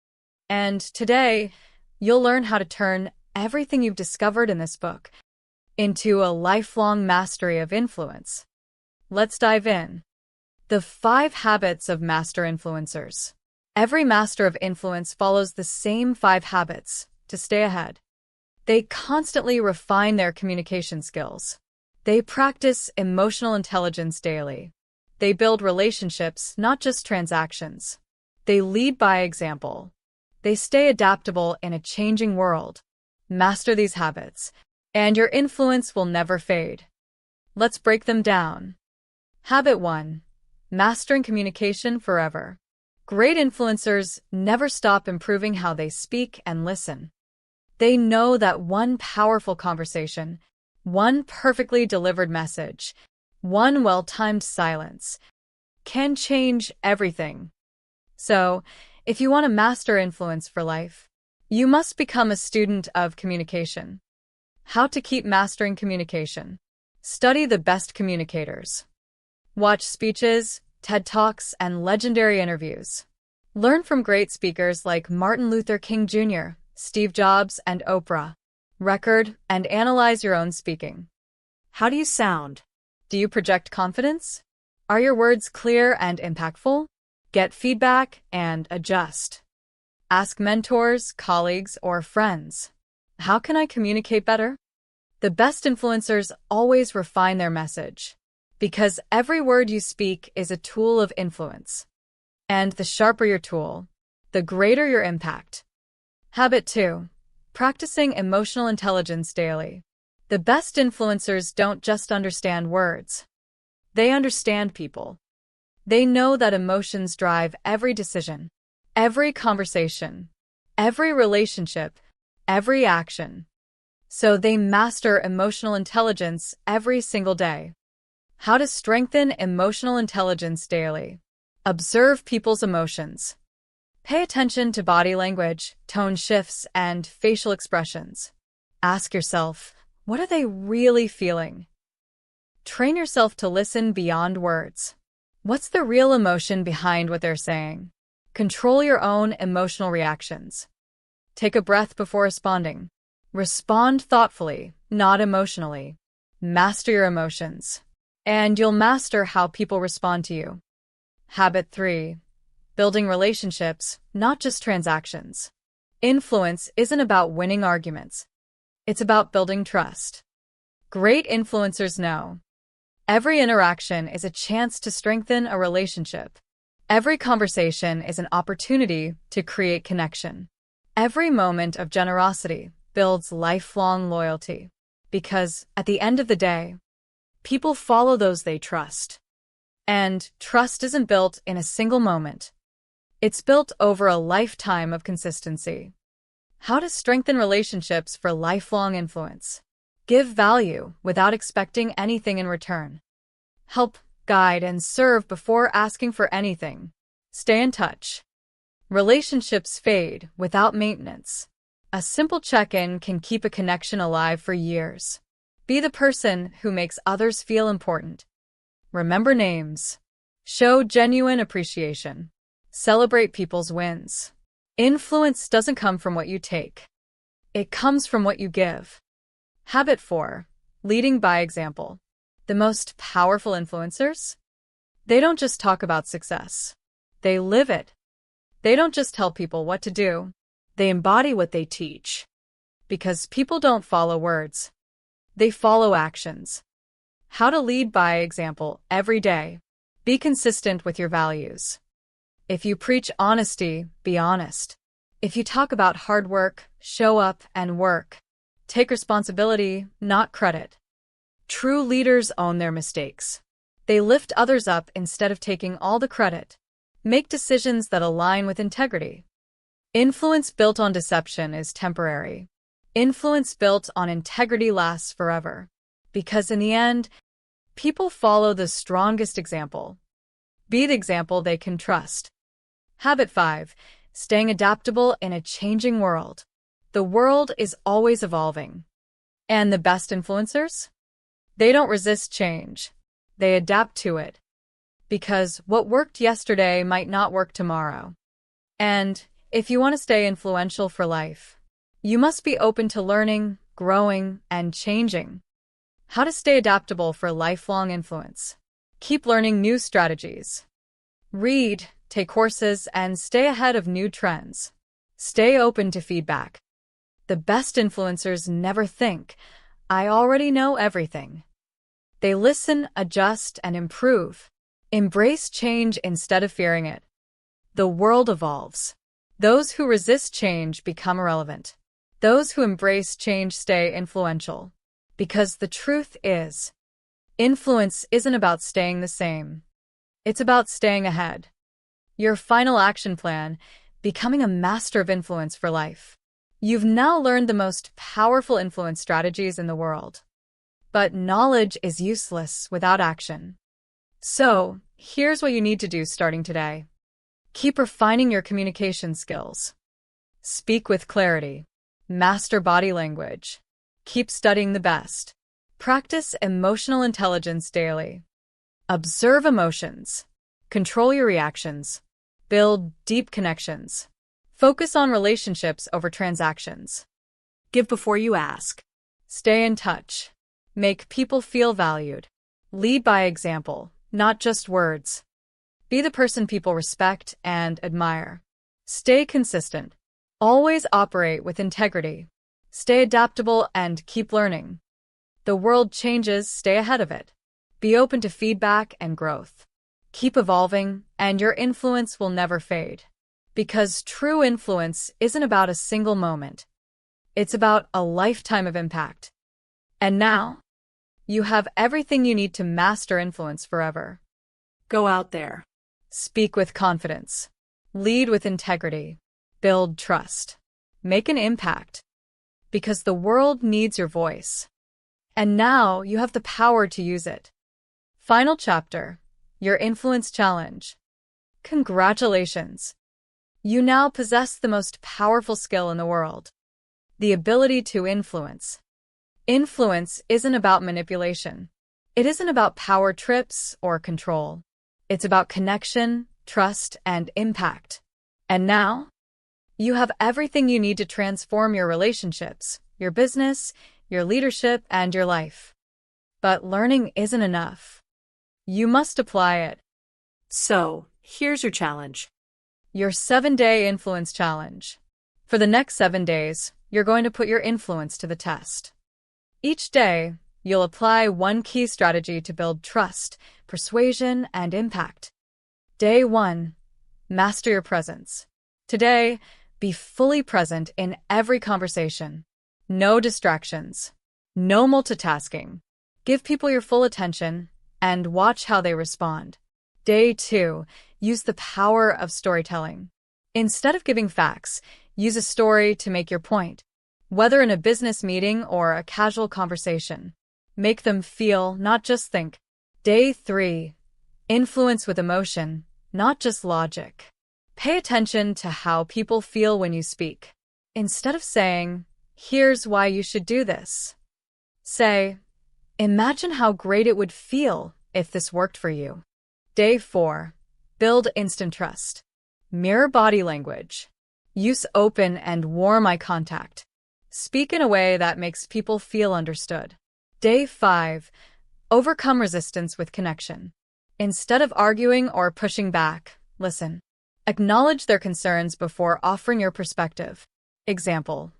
And today, you'll learn how to turn everything you've discovered in this book into a lifelong mastery of influence. Let's dive in. The 5 habits of master influencers. Every master of influence follows the same 5 habits to stay ahead. They constantly refine their communication skills. They practice emotional intelligence daily. They build relationships, not just transactions. They lead by example. They stay adaptable in a changing world. Master these habits, and your influence will never fade. Let's break them down. Habit 1. Mastering communication forever. Great influencers never stop improving how they speak and listen. They know that one powerful conversation, one perfectly delivered message, one well-timed silence can change everything. So, if you want to master influence for life, you must become a student of communication. How to keep mastering communication. Study the best communicators. Watch speeches, TED Talks, and legendary interviews. Learn from great speakers like Martin Luther King Jr., Steve Jobs, and Oprah. Record and analyze your own speaking. How do you sound? Do you project confidence? Are your words clear and impactful? Get feedback and adjust. Ask mentors, colleagues, or friends. How can I communicate better? The best influencers always refine their message, because every word you speak is a tool of influence. And the sharper your tool, the greater your impact. Habit 2. Practicing emotional intelligence daily. The best influencers don't just understand words. They understand people. They know that emotions drive every decision, every conversation, every relationship, every action. So they master emotional intelligence every single day. How to strengthen emotional intelligence daily. Observe people's emotions. Pay attention to body language, tone shifts, and facial expressions. Ask yourself, what are they really feeling? Train yourself to listen beyond words. What's the real emotion behind what they're saying? Control your own emotional reactions. Take a breath before responding. Respond thoughtfully, not emotionally. Master your emotions, and you'll master how people respond to you. Habit 3. Building relationships, not just transactions. Influence isn't about winning arguments. It's about building trust. Great influencers know every interaction is a chance to strengthen a relationship. Every conversation is an opportunity to create connection. Every moment of generosity builds lifelong loyalty. Because, at the end of the day, people follow those they trust. And trust isn't built in a single moment. It's built over a lifetime of consistency. How to strengthen relationships for lifelong influence. Give value without expecting anything in return. Help, guide, and serve before asking for anything. Stay in touch. Relationships fade without maintenance. A simple check-in can keep a connection alive for years. Be the person who makes others feel important. Remember names. Show genuine appreciation. Celebrate people's wins. Influence doesn't come from what you take. It comes from what you give. Habit 4. Leading by example. The most powerful influencers? They don't just talk about success. They live it. They don't just tell people what to do. They embody what they teach. Because people don't follow words. They follow actions. How to lead by example every day. Be consistent with your values. If you preach honesty, be honest. If you talk about hard work, show up and work. Take responsibility, not credit. True leaders own their mistakes. They lift others up instead of taking all the credit. Make decisions that align with integrity. Influence built on deception is temporary. Influence built on integrity lasts forever. Because in the end, people follow the strongest example. Be the example they can trust. Habit 5. Staying adaptable in a changing world. The world is always evolving. And the best influencers? They don't resist change. They adapt to it. Because what worked yesterday might not work tomorrow. And if you want to stay influential for life, you must be open to learning, growing, and changing. How to stay adaptable for lifelong influence. Keep learning new strategies. Read, take courses, and stay ahead of new trends. Stay open to feedback. The best influencers never think, I already know everything. They listen, adjust, and improve. Embrace change instead of fearing it. the world evolves. Those who resist change become irrelevant. Those who embrace change stay influential. Because the truth is, influence isn't about staying the same. It's about staying ahead. Your final action plan, becoming a master of influence for life. You've now learned the most powerful influence strategies in the world. But knowledge is useless without action. So, here's what you need to do starting today. Keep refining your communication skills. Speak with clarity. Master body language. Keep studying the best. Practice emotional intelligence daily. Observe emotions. Control your reactions. Build deep connections. Focus on relationships over transactions. Give before you ask. Stay in touch. Make people feel valued. Lead by example, not just words. Be the person people respect and admire. Stay consistent. Always operate with integrity. Stay adaptable and keep learning. The world changes, stay ahead of it. Be open to feedback and growth. Keep evolving, and your influence will never fade. Because true influence isn't about a single moment. It's about a lifetime of impact. And now, you have everything you need to master influence forever. Go out there. Speak with confidence. Lead with integrity. Build trust. Make an impact. Because the world needs your voice. And now you have the power to use it. Final chapter. Your influence challenge. Congratulations. You now possess the most powerful skill in the world. The ability to influence. Influence isn't about manipulation. It isn't about power trips or control. It's about connection, trust, and impact. And now, you have everything you need to transform your relationships, your business, your leadership, and your life. But learning isn't enough. You must apply it. So, here's your challenge. Your 7-day influence challenge. For the next 7 days, you're going to put your influence to the test. Each day, you'll apply one key strategy to build trust, persuasion, and impact. Day 1. Master your presence. Today, be fully present in every conversation. No distractions. No multitasking. Give people your full attention and watch how they respond. Day 2. Use the power of storytelling. Instead of giving facts, use a story to make your point. Whether in a business meeting or a casual conversation, make them feel, not just think. Day 3. Influence with emotion, not just logic. Pay attention to how people feel when you speak. Instead of saying, "Here's why you should do this," say, "Imagine how great it would feel if this worked for you." Day 4. Build instant trust. Mirror body language. Use open and warm eye contact. Speak in a way that makes people feel understood. Day 5. Overcome resistance with connection. Instead of arguing or pushing back, listen. Acknowledge their concerns before offering your perspective. Example: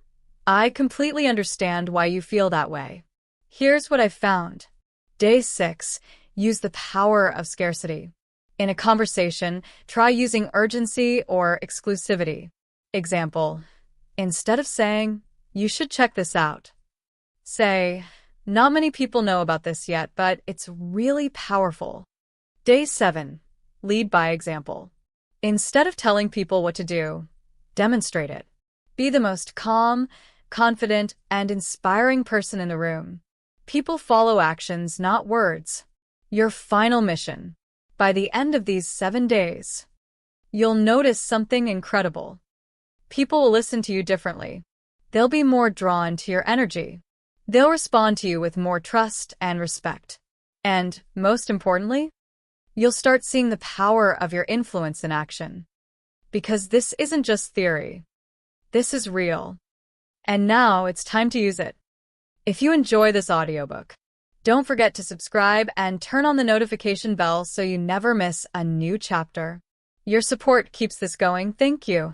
I completely understand why you feel that way. Here's what I've found. Day 6. Use the power of scarcity. In a conversation, try using urgency or exclusivity. Example: instead of saying, "You should check this out," say, "Not many people know about this yet, but it's really powerful." Day 7. Lead by example. Instead of telling people what to do, demonstrate it. Be the most calm, confident, and inspiring person in the room. People follow actions, not words. Your final mission. By the end of these 7 days, you'll notice something incredible. People will listen to you differently. They'll be more drawn to your energy. They'll respond to you with more trust and respect. And, most importantly, you'll start seeing the power of your influence in action. Because this isn't just theory. This is real. And now it's time to use it. If you enjoy this audiobook, don't forget to subscribe and turn on the notification bell so you never miss a new chapter. Your support keeps this going. Thank you.